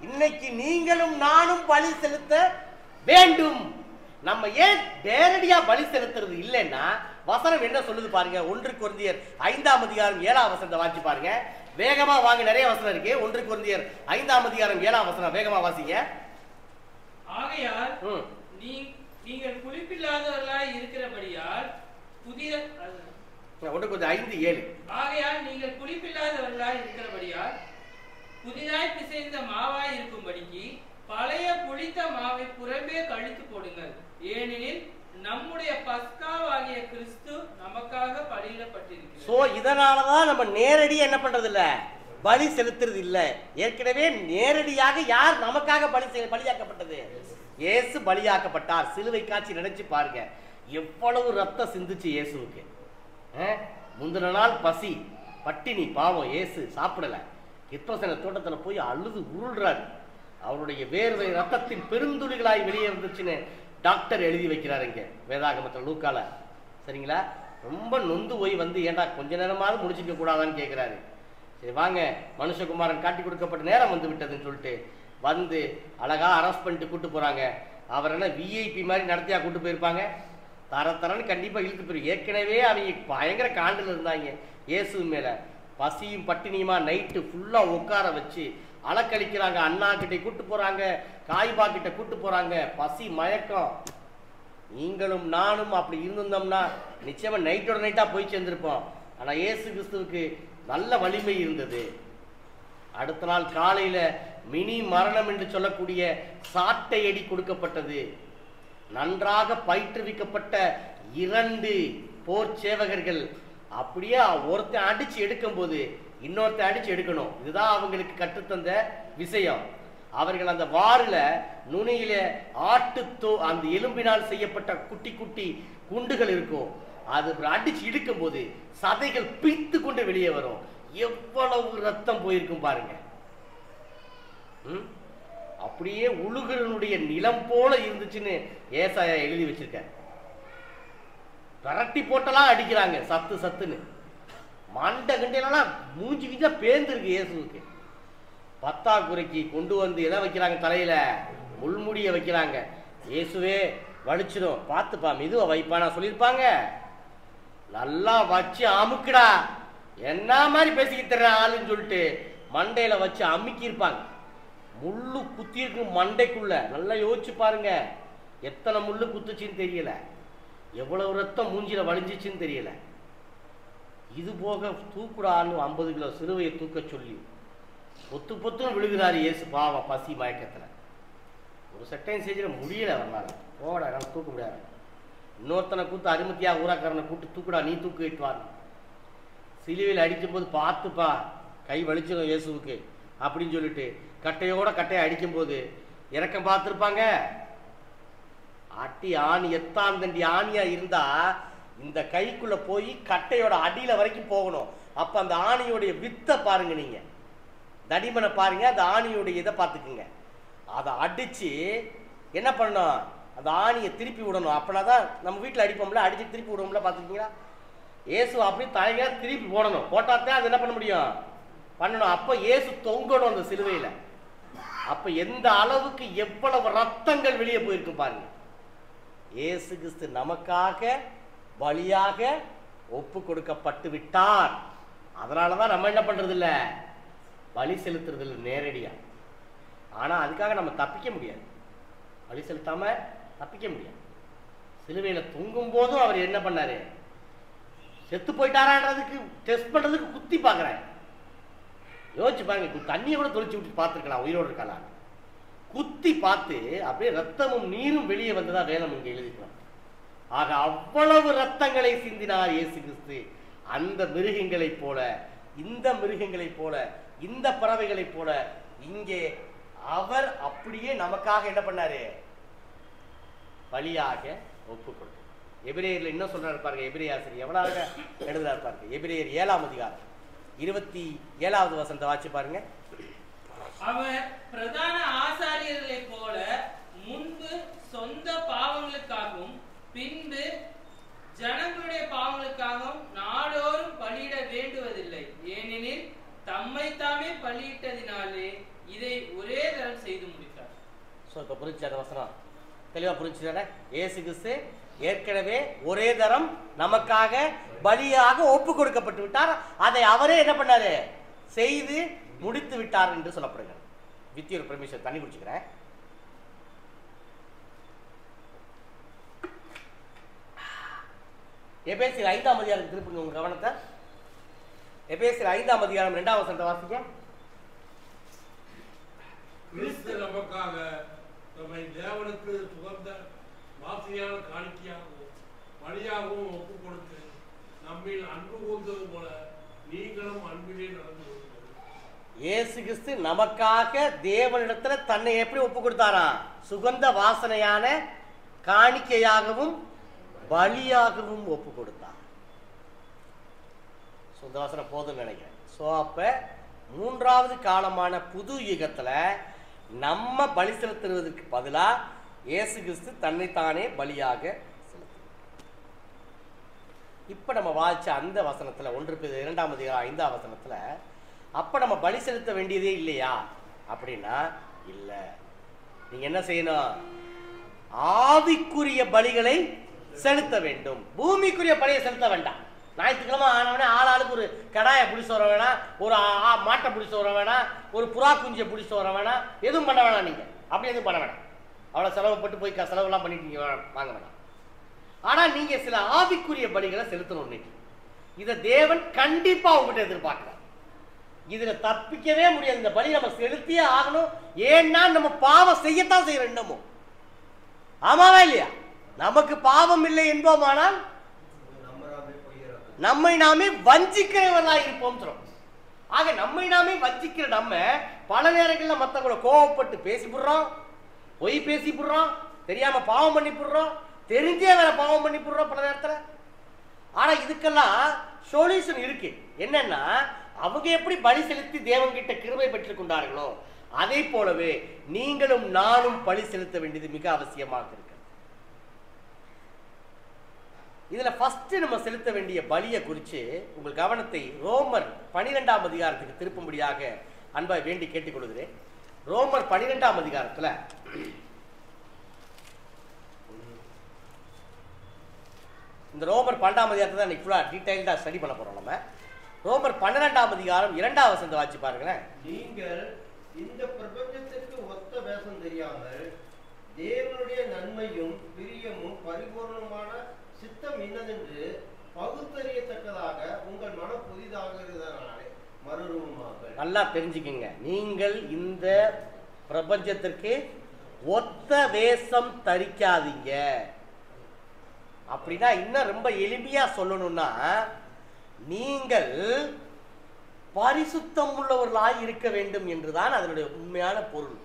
இன்னைக்கு நீங்களும் நானும் பலி செலுத்த வேண்டும். நம்ம ஏன் நேரடியா பலி செலுத்துறது இல்லைன்னா, வசனம் என்ன சொல்லுது பாருங்க. 1 கொரிந்தியர் 5ஆம் அதிகாரம் 7ஆம் வசனத்தை வாசி பாருங்க. வேகமா வாங்க, நிறைய வசனம் இருக்கு. 1 கொரிந்தியர் 5ஆம் அதிகாரம் 7ஆம் வசனம் வேகமா வாசிங்க. ஆகையால் நீங்கள் புளிப்பில்லாதவர்களாய் இருக்கிறபடியால் புதிய 1:5-7 ஆகையால் நீங்கள் புளிப்பில்லாதவர்களாய் இருக்கிறபடியால் புதிதாய் பிசைந்த மாவாய் இருக்கும்படிக்கு பழைய புளித்த மாவை புறம்பே கழித்து போடுங்கள். ஏனெனில் நம்முடைய பஸ்காவாகிய கிறிஸ்து நமக்காக பலியிடப்பட்டிருக்கிறார். சோ இதனாலதான் நம்ம நேரடியா என்ன பண்றது இல்ல, பலி செலுத்துறது இல்ல. ஏற்கனவே நேரடியாக யார் நமக்காக பலியாக்கப்பட்டது? இயேசு பலியாக்கப்பட்டார். சிலுவை காட்சி நினைச்சு பாருங்க, எவ்வளவு ரத்தம் சிந்துச்சு இயேசுவுக்கு. முந்தின நாள் பசி பட்டினி, பாவம் இயேசு சாப்பிடல. கித்சமனே தோட்டத்துல போய் அழுது உருள்றாரு. அவருடைய வேர்வை ரத்தத்தின் பெருந்துளிகளாய் வெளியே வந்துச்சுன்னு டாக்டர் எழுதி வைக்கிறாரு இங்க வேதாகமத்தில் லூக்கால. சரிங்களா? ரொம்ப நொந்து போய் வந்து ஏண்டா கொஞ்ச நேரமாவது முடிச்சுக்க கூடாதான்னு கேட்கிறாரு. சரி வாங்க, மனுஷகுமாரன் காட்டி கொடுக்கப்பட்ட நேரம் வந்து விட்டதுன்னு சொல்லிட்டு வந்து அழகா அரெஸ்ட் பண்ணிட்டு கூட்டு போறாங்க. அவர் என்ன விஐபி மாதிரி நடத்தியா கூட்டு போயிருப்பாங்க? தரன்னு கண்டிப்பா இழுத்து போயிரு. ஏற்கனவே அவங்க பயங்கர காண்டில் இருந்தாங்க இயேசு மேல. பசியும் பட்டினியுமா நைட்டு ஃபுல்லா உட்கார வச்சு அலக்கழிக்கிறாங்க. அண்ணா கிட்ட கூட்டு போறாங்க, காய்பா கிட்ட கூட்டு போறாங்க. பசி மயக்கம். நீங்களும் நானும் அப்படி இருந்திருந்தோம்னா நிச்சயமா நைட்டோட நைட்டா போய் சேர்ந்திருப்போம். ஆனா இயேசு கிறிஸ்துவுக்கு நல்ல வலிமை இருந்தது. அடுத்த நாள் காலையில மினி மரணம் என்று சொல்லக்கூடிய சாட்டை அடி கொடுக்கப்பட்டது. நன்றாக பயிற்றுவிக்கப்பட்ட 2 போர் சேவகர்கள் அப்படியே ஒருத்தன் அடிச்சு எடுக்கும் போது இன்னொருத்தன் அடிச்சு எடுக்கணும். இதுதான் அவங்களுக்கு கற்றுத்தந்த விஷயம். அவர்கள் அந்த வாரில நுனியில அந்த எலும்பினால் செய்யப்பட்ட குட்டி குட்டி குண்டுகள் இருக்கும். அது அடிச்சு இழுக்கும் போது சதைகள் பிய்த்து கொண்டு வெளியே வரும். எவ்வளவு ரத்தம் போயிருக்கும் பாருங்க. அப்படியே உழுகிறனுடைய நிலம் போல இருந்துச்சுன்னு ஏசாயா எழுதி வச்சிருக்க. விரட்டி போட்டெல்லாம் அடிக்கிறாங்க சத்துன்னு. மண்டை கண்டையெல்லாம் மூஞ்சி வீஞ்சா பேர்ந்துருக்கு இயேசுவுக்கு. பத்தாக்குறைக்கு கொண்டு வந்து எதை வைக்கிறாங்க? தலையில முள்முடிய வைக்கிறாங்க. இயேசுவே வலிச்சிடும், பார்த்துப்பா மெதுவா வைப்பானா சொல்லியிருப்பாங்க. நல்லா வச்சு அமுக்குடா, என்ன மாதிரி பேசிக்கிட்டு தர்ற ஆளுன்னு சொல்லிட்டு மண்டையில வச்சு அமுக்கியிருப்பாங்க. முள்ளு குத்திருக்கு மண்டைக்குள்ள. நல்லா யோசிச்சு பாருங்க, எத்தனை முள்ளு குத்துச்சின்னு தெரியல, எவ்வளவு ரத்தம் மூஞ்சில வலிஞ்சிச்சுன்னு தெரியல. இது போக தூக்குடான்னு 50 கிலோ சிலுவையை தூக்க சொல்லி பொத்துன்னு விழுகிறாரு இயேசு. பாவம் பசி மயக்கத்துல. ஒரு செகண்ட் ஸ்டேஜில் முடியல வரனால போடா தூக்க முடியாது. இன்னொருத்தனை கூத்து அருமத்தியா ஊராக்காரனை கூட்டு தூக்குடா, நீ தூக்கு இட்டுவார். சிலுவையில் அடிக்கும் போது பார்த்துப்பா கை வலிச்சிடும் இயேசுவுக்கு அப்படின்னு சொல்லிட்டு கட்டையை அடிக்கும் போது இறக்கம் பார்த்துருப்பாங்க. அட்டி ஆணி எத்தாந்தண்டி ஆணியா இருந்தா இந்த கைக்குள்ள போய் கட்டையோட அடியில வரைக்கும் போகணும். அப்ப அந்த ஆணியோடைய வித்தை பாருங்க, நீங்க தடிமனை பாருங்க, அந்த ஆணியோடைய இதை பார்த்துக்குங்க. அதை அடிச்சு என்ன பண்ணணும்? அந்த ஆணியை திருப்பி விடணும். அப்படின்னாதான் நம்ம வீட்டில் அடிப்போம்ல, அடிச்சு திருப்பி விடுவோம்ல, பார்த்துருக்கீங்களா? இயேசு அப்படி தலையா திருப்பி போடணும். போட்டாத்தான் அது என்ன பண்ண முடியும், பண்ணணும். அப்ப இயேசு தொங்கணும் அந்த சிலுவையில. அப்ப எந்த அளவுக்கு எவ்வளவு ரத்தங்கள் வெளியே போயிருக்கும் பாருங்க. இயேசு கிறிஸ்து நமக்காக பலியாக ஒப்பு கொடுக்கப்பட்டு விட்டார். அதனாலதான் நம்ம என்ன பண்றது இல்ல, பலி செலுத்துறது இல்லை நேரடியா. ஆனா அதுக்காக நம்ம தப்பிக்க முடியாது, பலி செலுத்தாம தப்பிக்க முடியாது. சிலுவையில தொங்கும் போதும் அவர் என்ன பண்ணாரு, செத்து போயிட்டாரான்றதுக்கு டெஸ்ட் பண்றதுக்கு குத்தி பாக்குறாரு. யோசிச்சு பாருங்க, தண்ணியை கூட தொளிச்சு விட்டு பார்த்துருக்கலாம் உயிரோடு இருக்கலாம். குத்தி பார்த்து அப்படியே ரத்தமும் நீரும் வெளியே வந்ததா வேதம் இங்க எழுதிக்கிறோம். ஆக அவ்வளவு ரத்தங்களை சிந்தினார் இயேசு கிறிஸ்து. அந்த மிருகங்களை போல, இந்த மிருகங்களை போல, இந்த பறவைகளை போல இங்கே அவர் அப்படியே நமக்காக என்ன பண்ணாரு, பலியாக ஒப்பு கொடுத்தார். எபிரேயர்ல இன்னும் சொல்றாரு பாருங்க, எபிரேய ஆசிரியர் எவ்வளவு எழுதுறாரு பாருங்க. எபிரேயர் 7ஆம் அதிகாரம் 27வது வசனத்தை வாசி பாருங்க. அவர் பிரதான ஆசாரியர்களை போல முன்பு சொந்த பாவங்களுக்காகவும் பின்பு ஜனங்களுடைய பாவங்களுக்காகவும் நாடோறும் பலியிட வேண்டுவதில்லை. ஏனெனில் தம்மை தாமே பலியிட்டதினாலே இதை ஒரே தரம் செய்து முடித்தார். இப்ப புரிஞ்சு அந்த வசனம் தெளிவா புரிஞ்சுதானே? இயேசு கிறிஸ்து ஏற்கனவே ஒரே தரம் நமக்காக பலியாக ஒப்பு கொடுக்கப்பட்டு விட்டார். அதை அவரே என்ன பண்ணாரு, செய்து முடித்து விட்டார் என்று சொல்லப்படுகிறது. வித்திய ஒரு பிரமிஷன் தண்ணி குடிச்சுக்கிறேன். எபேசியர் 5ஆம் அதிகாரம் திருப்புங்க உங்க கவனத்தை. எபேசியர் 5ஆம் அதிகாரம் 2ஆம் வசனத்தை வாசிங்க. கிறிஸ்து நமக்காக நம்மை தேவனுக்கு சுகந்த வாசனையான காணிக்கையாகவும் பலியாகவும் ஒப்பு கொடுத்து நம்மில் அன்பு கூர்ந்தது போல நீங்களும் அன்பிலே நடந்து கொள்ளுங்கள். இயேசு கிறிஸ்து நமக்காக தேவனிடத்துல தன்னை எப்படி ஒப்பு கொடுத்தாரா? சுகந்த வாசனையான காணிக்கையாகவும் பலியாகவும் ஒப்பு கொடுத்தார். சுகந்த வாசனை போதும்னு நினைக்கிறேன். ஸோ அப்ப 3வது காலமான புது யுகத்துல நம்ம பலி செலுத்துவதற்கு பதிலா இயேசு கிறிஸ்து தன்னைத்தானே பலியாக செலுத்தினார். இப்ப நம்ம வாய்ச்ச அந்த வசனத்துல 1 Peter 2ஆம் அதிகாரம் 5ஆம் வசனத்துல அப்ப நம்ம பலி செலுத்த வேண்டியதே இல்லையா அப்படின்னா இல்ல. நீங்க என்ன செய்யணும்? ஆவிக்குரிய பலிகளை செலுத்த வேண்டும். பூமிக்குரிய பலியை செலுத்த வேண்டாம். ஞாயிற்றுக்கிழமை ஆனவனே ஆளாளுக்கு ஒரு கடாயை பிடிச்சு வர வேணாம், ஒரு மாட்டை பிடிச்சு வர வேணாம், ஒரு புறா குஞ்சை பிடிச்சு வர வேணாம், எதுவும் பண்ண வேணாம். நீங்க அப்படி எதுவும் பண்ண வேணாம். அவ்வளோ செலவுப்பட்டு போய் செலவுலாம் பண்ணிட்டு நீங்க வாங்க வேணாம். ஆனா நீங்க சில ஆவிக்குரிய பலிகளை செலுத்தணும். இன்னைக்கு இதை தேவன் கண்டிப்பா உங்ககிட்ட எதிர்பார்க்கிறார். இதுல தப்பிக்கவே முடியாது. இந்த பலி நம்ம செலுத்தியே ஆகணும். ஏன்னா நம்ம பாவம் செய்யத்தான் செய்யறோம் இன்னமும். ஆமாவா இல்லையா? நமக்கு பாவம் இல்லை என்போமானால் நம்மை நாமே வஞ்சிக்கிறவர்களா இருப்போம் சொல்றோம். ஆக நம்மை நாமே வஞ்சிக்கிற நம்ம பல நேரங்களில் மற்றவங்களை கோவப்பட்டு பேசி போடுறோம், பொய் பேசி போடுறோம், தெரியாம பாவம் பண்ணி போடுறோம், தெரிஞ்சே வேற பாவம் பண்ணி போடுறோம் பல நேரத்துல. ஆனா இதுக்கெல்லாம் சொல்யூஷன் இருக்கு. என்னன்னா அவங்க எப்படி பலி செலுத்தி தேவன்கிட்ட கிருபை பெற்றுக் கொண்டார்களோ அதே போலவே நீங்களும் நானும் பலி செலுத்த வேண்டியது மிக அவசியமாக இருக்கு. இதுல ஃபர்ஸ்ட் நம்ம செலுத்த வேண்டிய பலியை குறித்து உங்கள் கவனத்தை ரோமர் 12ஆம் அதிகாரத்துக்கு திருப்பும்படியாக அன்பாய் வேண்டி கேட்டுக்கொள்கிறேன். ரோமர் 12ஆம் அதிகாரத்துல இந்த ரோமர் 12ஆம் அதிகாரத்தை தான் இன்னைக்கு ஃபுல்லாக டீட்டெயில்டாக ஸ்டடி பண்ண போறோம். நம்ம ரோமர் 12ஆம் அதிகாரம் 2ஆம் வசனத்தை வாசி பாருங்களேன். நீங்கள் இந்த பிரபஞ்சத்திற்கு ஒத்த வேஷம் தெரியாமல் தேவனுடைய நன்மையும் பிரியமும் பரிபூர்ணமான சித்தம் இன்னதென்று பகுத்தறியத்தக்கதாக உங்கள் மனம் புதிதாகிறதனாலே மறுரூபமாக. நல்லா தெரிஞ்சுக்கங்க. நீங்கள் இந்த பிரபஞ்சத்திற்கு ஒத்த வேஷம் தரிக்காதீங்க. அப்படின்னா இன்னும் ரொம்ப எளிமையா சொல்லணும்னா நீங்கள் பரிசுத்தம் உள்ளவர்களாய் இருக்க வேண்டும் என்றுதான் அதனுடைய உண்மையான பொருள்.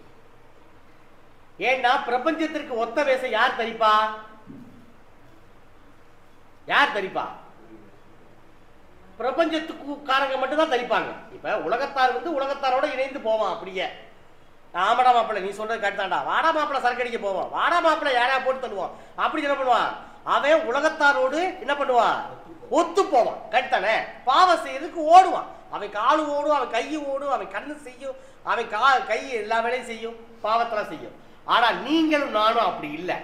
ஏன்னா பிரபஞ்சத்திற்கு ஒத்த வேஷம் யார் தரிப்பா? யார் தரிப்பா? பிரபஞ்சத்துக்காரங்க மட்டும்தான் தரிப்பாங்க. இப்ப உலகத்தார் உலகத்தாரோட இணைந்து போவான். அப்படியே ஆமாடா மாப்பிள்ள நீ சொல்றது கரெக்டாண்டா, வாடா மாப்பிள்ள சரக்கு அடிக்க போவான், வாடா மாப்பிள்ள யாரையா போட்டு தருவான். அப்படி என்ன பண்ணுவான்? அவன் உலகத்தாரோடு என்ன பண்ணுவான்? ஒத்து போவான். கரெக்டானே? பாவம் செய்யறதுக்கு ஓடுவான். அவன் காலு ஓடும், அவன் கையை ஓடும், அவன் கண்ணு செய்யும், அவன் கை எல்லா வேலையும் செய்யும், பாவத்தெல்லாம் செய்யும். ஆனா நீங்களும் நானும் அப்படி இல்லை.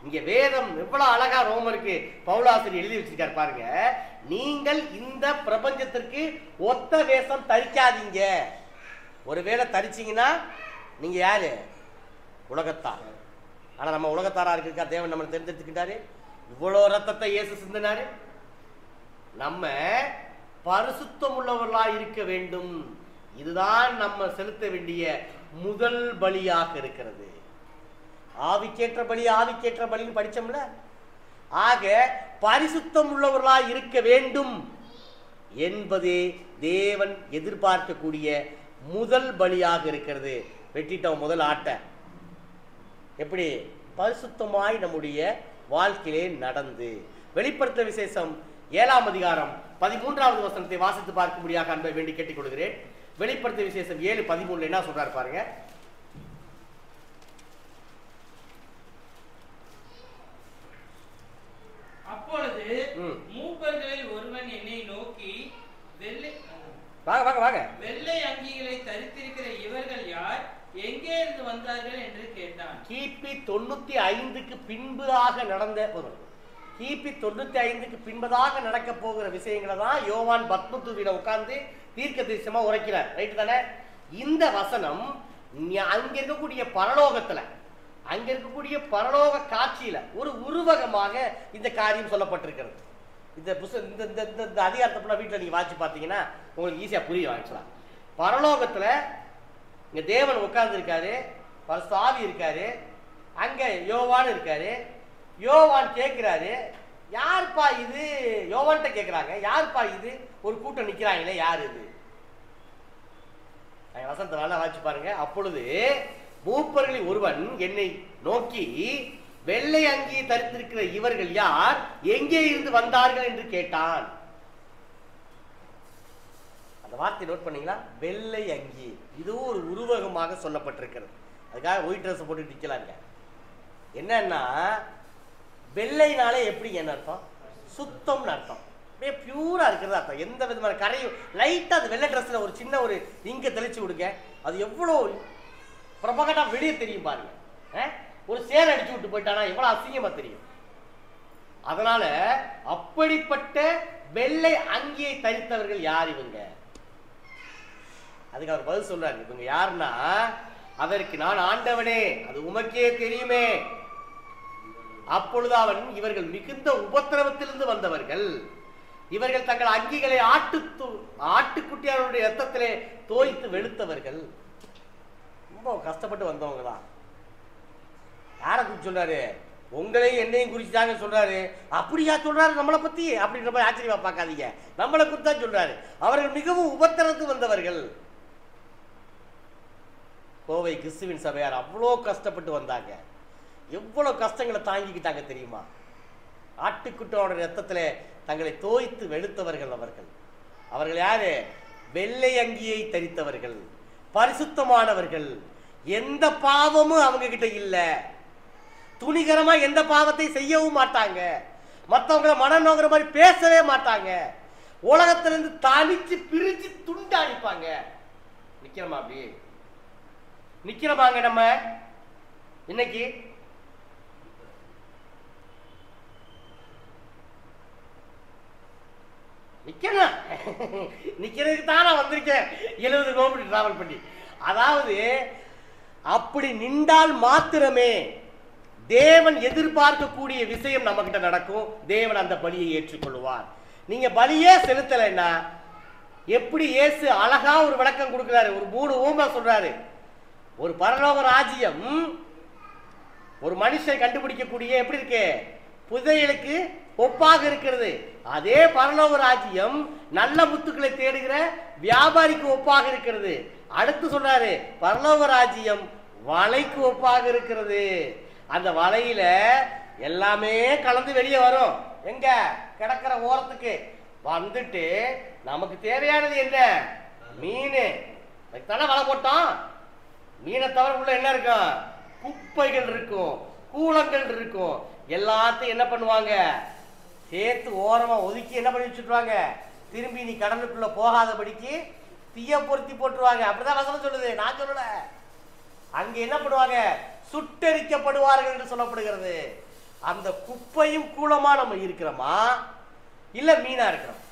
இங்க வேதம் எவ்வளவு அழகா ரோமருக்கு பவுலாசிரியர் எழுதி வச்சிருக்காரு பாருங்க. நீங்கள் இந்த பிரபஞ்சத்திற்கு ஒத்த வேஷம் தரிக்காதீங்க. ஒருவேளை தரிச்சீங்கன்னா நீங்க யாரு? உலகத்தார். ஆனா நம்ம உலகத்தாரா இருக்கா? தேவன் நம்மளை தெரிஞ்செடுத்துக்கிட்டாரு. இவ்வளவு ரத்தத்தை இயேசு சிந்தினாரு. நம்ம பரிசுத்தம் உள்ளவர்களா இருக்க வேண்டும். இதுதான் நம்ம செலுத்த வேண்டிய முதல் பலியாக இருக்கிறது. ஆவிக்கேற்ற பலி ஆவிக்கேற்ற பலின்னு படிச்சோம்ல. ஆக பரிசுத்தம் உள்ளவர்களா இருக்க வேண்டும் என்பதே தேவன் எதிர்பார்க்கக்கூடிய முதல் பலியாக இருக்கிறது. வெட்டிட்டோம் முதல் ஆட்டை. எப்படி? பரிசுத்தமாய் நம்முடைய வாழ்க்கையிலே நடந்து. வெளிப்படுத்த விசேஷம் 7ஆம் அதிகாரம் 13வது வசனத்தை வாசித்து பார்க்கும்படியாக அன்பை வேண்டி கேட்டுக் கொள்கிறேன். வெளிப்படுத்த விசேஷம் 7:13 என்ன சொல்றாரு பாருங்க. அப்பொழுது மூப்பர்களில் ஒருவன் என்னை நோக்கி, வெள்ளை அங்கிகளை தரித்திருக்கிற இவர்கள் யார்? எங்கே இருந்து வந்தார்கள் என்று கேட்டான். கிபி 95க்கு பின்பதாக நடந்த கிபி 95க்கு பின்பதாக நடக்க போகிற விஷயங்களை தான் யோவான் பத்மதூவில உட்கார்ந்து தீர்க்க தரிசனமா உரைக்கிறார். ரைட்டு தானே? இந்த வசனம் அங்க இருக்கக்கூடிய பரலோகத்துல, அங்க இருக்கக்கூடிய பரலோக காட்சியில ஒரு உருவகமாக இந்த காரியம் சொல்லப்பட்டிருக்கிறது. இந்த புஸ்தகம் இந்த இந்த இந்த இந்த அதிகாரத்தை வீட்டில் நீங்கள் வாட்சி பார்த்தீங்கன்னா உங்களுக்கு ஈஸியாக புரியும். ஆக்சுவலாக பரலோகத்தில் இங்கே தேவன் உட்கார்ந்துருக்காரு, பரிசுத்த ஆவி இருக்காரு, அங்கே யோவான் இருக்காரு. யோவான் கேட்குறாரு, யார்ப்பா இது? யோவான்கிட்ட கேட்குறாங்க, யார்ப்பா இது? ஒரு கூட்டம் நிற்கிறாங்களே, யார் இது? வசந்த வேலை வாட்சி பாருங்க. அப்பொழுது மூப்பர்களில் ஒருவன் என்னை நோக்கி, வெள்ளை அங்கி தரித்திருக்கிற இவர்கள் யார்? எங்கே இருந்து வந்தார்கள் என்று கேட்டான். அந்த வார்த்தை நோட் பண்ணீங்களா? வெள்ளை அங்கி. இதுவும் ஒரு உருவகமாக சொல்லப்பட்டிருக்கிறது. அதுக்காக ஒயிட் ட்ரெஸ் போட்டு நிற்கலாங்க. என்னன்னா வெள்ளைனாலே எப்படி என்ன அர்த்தம்? சுத்தம்னு அர்த்தம். அப்படியே பியூரா இருக்கிறது அர்த்தம். எந்த விதமான கரையும் லைட்டா அது வெள்ளை ட்ரெஸ்ல ஒரு சின்ன ஒரு இங்க தெளிச்சு விடுங்க, அது எவ்வளோ பிரபகட்டா வெளியே தெரியும் பாருங்க. ஒரு சேர் அடிச்சு விட்டு போயிட்டானா எவ்வளவு அசிங்கமா தெரியும். அதனால அப்படிப்பட்ட வெள்ளை அங்கியை தரித்தவர்கள் யார் இவங்க? அதுக்கு அவர் பதில் சொல்றாரு, இவங்க யாருன்னா, அதற்கு நான் ஆண்டவனே, அது உமக்கே தெரியுமே. அப்பொழுது அவன், இவர்கள் மிகுந்த உபத்திரவத்திலிருந்து வந்தவர்கள், இவர்கள் தங்கள் அங்கிகளை ஆட்டுக்குட்டியாருடைய ரத்தத்திலே தோய்த்து வெளுத்தவர்கள். ரொம்ப கஷ்டப்பட்டு வந்தவங்க தான். யாரை குறிச்சு சொல்றாரு? உங்களையும் என்னையும் குறிச்சு தாங்க சொல்றாரு. அப்படியா சொல்றாரு நம்மளை பத்தி? அப்படின்ற மாதிரி ஆச்சரியமா பார்க்காதீங்க, நம்மளை குறித்து தான் சொல்றாரு. அவர்கள் மிகவும் உபத்திரத்து வந்தவர்கள். கோவை கிறிஸ்துவின் சபையார் அவ்வளோ கஷ்டப்பட்டு வந்தாங்க. எவ்வளவு கஷ்டங்களை தாங்கிக்கிட்டாங்க தெரியுமா? ஆட்டுக்குட்டியோட ரத்தத்திலே தங்களை தோய்த்து வெளுத்தவர்கள் அவர்கள். அவர்கள் யாரு? வெள்ளை அங்கியை தரித்தவர்கள், பரிசுத்தமானவர்கள். எந்த பாவமும் அவங்க கிட்ட இல்ல. துணிகரமா எந்த பாவத்தை செய்யவும் மாட்டாங்க. மற்றவங்களை மனம் நோக்கிற மாதிரி பேசவே மாட்டாங்க. உலகத்திலிருந்து தனிச்சு பிரிச்சு துண்டு அடிப்பாங்க. நிக்கிறோமா? அப்படி நிக்கிறோமாங்க நம்ம இன்னைக்கு? நிக்கணும். நிக்கிறதுக்கு தான் நான் வந்திருக்கேன் 70 கிலோமீட்டர் டிராவல் பண்ணி. அதாவது அப்படி நின்றால் மாத்திரமே தேவன் எதிர்பார்க்கக்கூடிய விஷயம் நம்ம கிட்ட நடக்கும். தேவன் அந்த பலியை ஏற்றுக்கொள்வார். நீங்க பலியே செலுத்தலைன்னா, எப்படி இயேசு அழகா ஒரு விளக்கம் கொடுக்கிறாரு, ஒரு 3 ஊமை சொல்றாரு. ஒரு பரலோக ராஜ்யம் ஒரு மனுஷன் கண்டுபிடிக்கக்கூடிய எப்படி இருக்கு? புதையலுக்கு ஒப்பாக இருக்கிறது. அதே பரலோக ராஜ்யம் நல்ல முத்துக்களை தேடுகிற வியாபாரிக்கு ஒப்பாக இருக்கிறது. அடுத்து சொல்றாரு, பரலோக ராஜ்யம் வலைக்கு ஒப்பாக இருக்கிறது. அந்த வலையில எல்லாமே கலந்து வெளியே வரும். எங்க? கிடக்கிற ஓரத்துக்கு வந்துட்டு நமக்கு தேவையானது என்ன? மீன். தானே வலை போட்டோம். மீனை தவிர உள்ள என்ன இருக்கும்? குப்பைகள் இருக்கும், கூலங்கள் இருக்கும். எல்லாத்தையும் என்ன பண்ணுவாங்க? சேர்த்து ஓரமா ஒதுக்கி என்ன பண்ணி வச்சுட்டுவாங்க? திரும்பி நீ கடலுக்குள்ள போகாதபடிக்கு தீய பொருத்தி போட்டுருவாங்க. அப்படிதான் வசனம் சொல்லுது, நான் சொல்லல. அங்க என்ன பண்ணுவாங்க? சுட்டெரிக்கப்படுவார்கள் என்று சொல்லப்படுகிறது. அந்த குப்பையும் கூலமா நம்ம இருக்கிறோமா, இல்ல மீனா இருக்கிறோம்?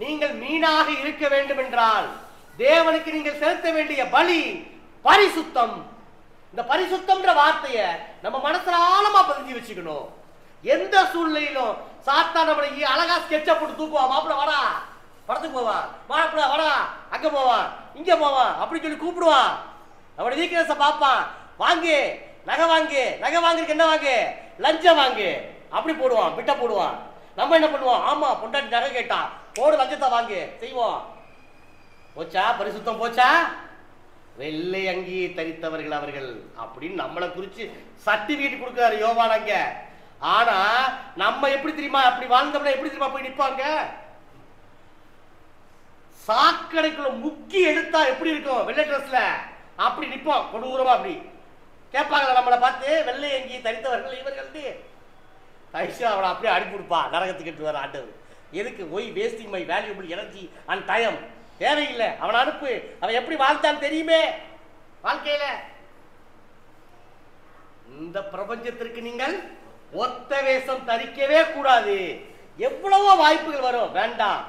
நீங்கள் மீனாக இருக்க வேண்டும் என்றால் தேவனுக்கு நீங்கள் செலுத்த வேண்டிய பலி பரிசுத்தம். இந்த பரிசுத்தம்ன்ற வார்த்தையை நம்ம மனசுல ஆழமா பதிஞ்சு வச்சுக்கணும். எந்த சூழ்நிலையிலும் சாத்தா நம்மளை அழகா ஸ்கெட்ச போட்டு தூக்குவான். மாப்பிள்ள வாடா, படத்துக்கு போவான். மாப்பிள்ள வாடா, அங்க போவான், இங்க போவான், அப்படி சொல்லி கூப்பிடுவான். நம்மளோட வீக்னஸ பார்ப்பான். வாங்கு நகை, வாங்கு நகை, வாங்குறதுக்கு என்ன வாங்கு? லஞ்சம் வாங்கு, அப்படி போடுவான், பிட்ட போடுவான். நம்ம என்ன பண்ணுவோம்? ஆமா, பொண்டாட்டி நகை கேட்டா போடு, லஞ்சத்தை வாங்கு, செய்வோம். போச்சா பரிசுத்தம்? போச்சா? வெள்ளை அங்கி தரித்தவர்கள் அவர்கள் அப்படின்னு நம்மளை குறிச்சு சர்டிபிகேட் கொடுக்கிறாரு யோவான் அங்க. ஆனா நம்ம எப்படி தெரியுமா? அப்படி வாழ்ந்தோம்னா எப்படி தெரியுமா போய் நிற்பாங்க? சாக்கடைக்குள்ள முக்கி எடுத்தா எப்படி இருக்கும்? வெள்ளை ட்ரெஸ்ல அப்படி நிற்போம், கொடூரமா. அப்படி கேட்பாங்க நம்மளை பார்த்து, வெள்ளை அங்கி தரித்தவர்கள் இவர்கள். தயவுசு அவனை அப்படியே அனுப்பி கொடுப்பா, நரகத்துக்கு எடுத்து வர ஆண்டவர். எதுக்கு? Why wasting my valuable energy and time. தேவையில்லை, அவன் அனுப்பு. அவன் எப்படி வாழ்ந்தான் தெரியுமே வாழ்க்கையில. இந்த பிரபஞ்சத்திற்கு நீங்கள் ஒத்த வேஷம் தரிக்கவே கூடாது. எவ்வளவோ வாய்ப்புகள் வரும், வேண்டாம்.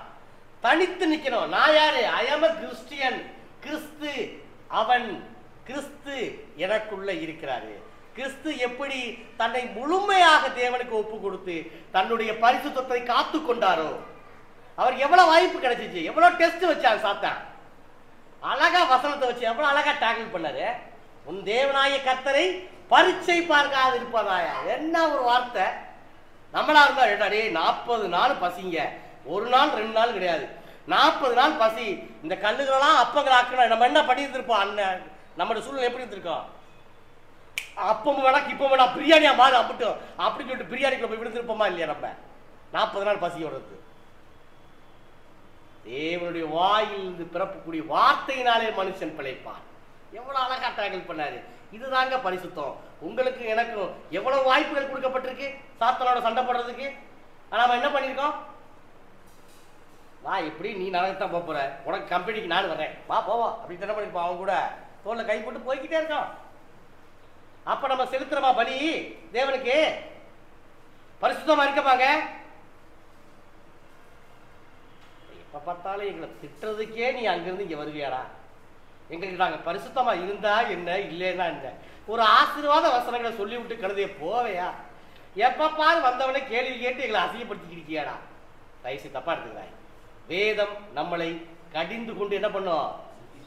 தனித்து நிக்கணும். நான் யாரு? ஐ அம் a கிறிஸ்டியன். கிறிஸ்து அவன், கிறிஸ்து எனக்குள்ள இருக்கிறாரு. கிறிஸ்து எப்படி தன்னை முழுமையாக தேவனுக்கு ஒப்பு கொடுத்து தன்னுடைய பரிசுத்தத்தை காத்து கொண்டாரோ, அவர் எவ்வளவு வாய்ப்பு கிடைச்சிச்சு, எவ்வளவு டெஸ்ட் வச்சாங்க சாத்தான். அழகா வசனத்தை வச்சு எவ்வளவு அழகா டேக்கிள் பண்ணாரு. உன் தேவனாய கர்த்தரை பரீட்சை பார்க்காது இருப்பதாயா. என்ன ஒரு வார்த்தை. நம்மளா இருந்தா ஏடாடே 40 நாள் பசிங்க, ஒரு நாள் 2 நாள் கிடையாது, 40 நாள் பசி. இந்த கல்லுகளெல்லாம் அப்பங்கள் ஆக்கணும். நம்ம என்ன பண்ணிட்டு இருப்போம்? அண்ணன் நம்மளோட சூழ்நிலை எப்படி இருந்திருக்கோம்? அப்பமும் வேணா இப்பவும் வேணா பிரியாணியா மாறு அப்பட்டும் அப்படின்னு சொல்லிட்டு பிரியாணிக்குள்ள போய் விழுந்திருப்போமா இல்லையா? நம்ம 40 நாள் பசி வருது. தேவனுடைய வாயிலிருந்து பிறப்பக்கூடிய வார்த்தையினாலே மனுஷன் பிழைப்பான். எவ்வளவு அழகா டேக்கிள் பண்ணாரு. இதுதாங்க பரிசுத்தம். உங்களுக்கு எனக்கும் எவ்வளவு வாய்ப்புகள் கொடுக்கப்பட்டிருக்கு சாத்தானோட சண்டை போடுறதுக்கு. ஆனா நம்ம என்ன பண்ணிருக்கோம்? நான் எப்படி நீ நரகத்தான் போற, உனக்கு கம்பெனிக்கு நான் வரேன், வா போவா அப்படின்னு என்ன பண்ணிருப்போம்? அவங்க கூட தோல்ல கை போட்டு போய்கிட்டே இருக்கோம். அப்ப நம்ம செலுத்துறமா பலி தேவனுக்கு? பரிசுத்தமா இருக்கப்பாங்க. எப்ப பார்த்தாலும் எங்களை திட்டுறதுக்கே நீ அங்கிருந்து இங்க வருவியாடா? எங்களுக்கு நாங்க பரிசுத்தமா இருந்தா என்ன, இல்லைன்னா என்ன? ஒரு ஆசீர்வாத வசனங்களை சொல்லி விட்டு கழுதைய போவையா? எப்ப பாரு வந்தவனை கேள்வி கேட்டு எங்களை அசிங்கப்படுத்திக்கிறியாடா? தயவுசெய்து தப்பா எடுத்துக்கிறாய். வேதம் நம்மளை கடிந்து கொண்டு என்ன பண்ணும்?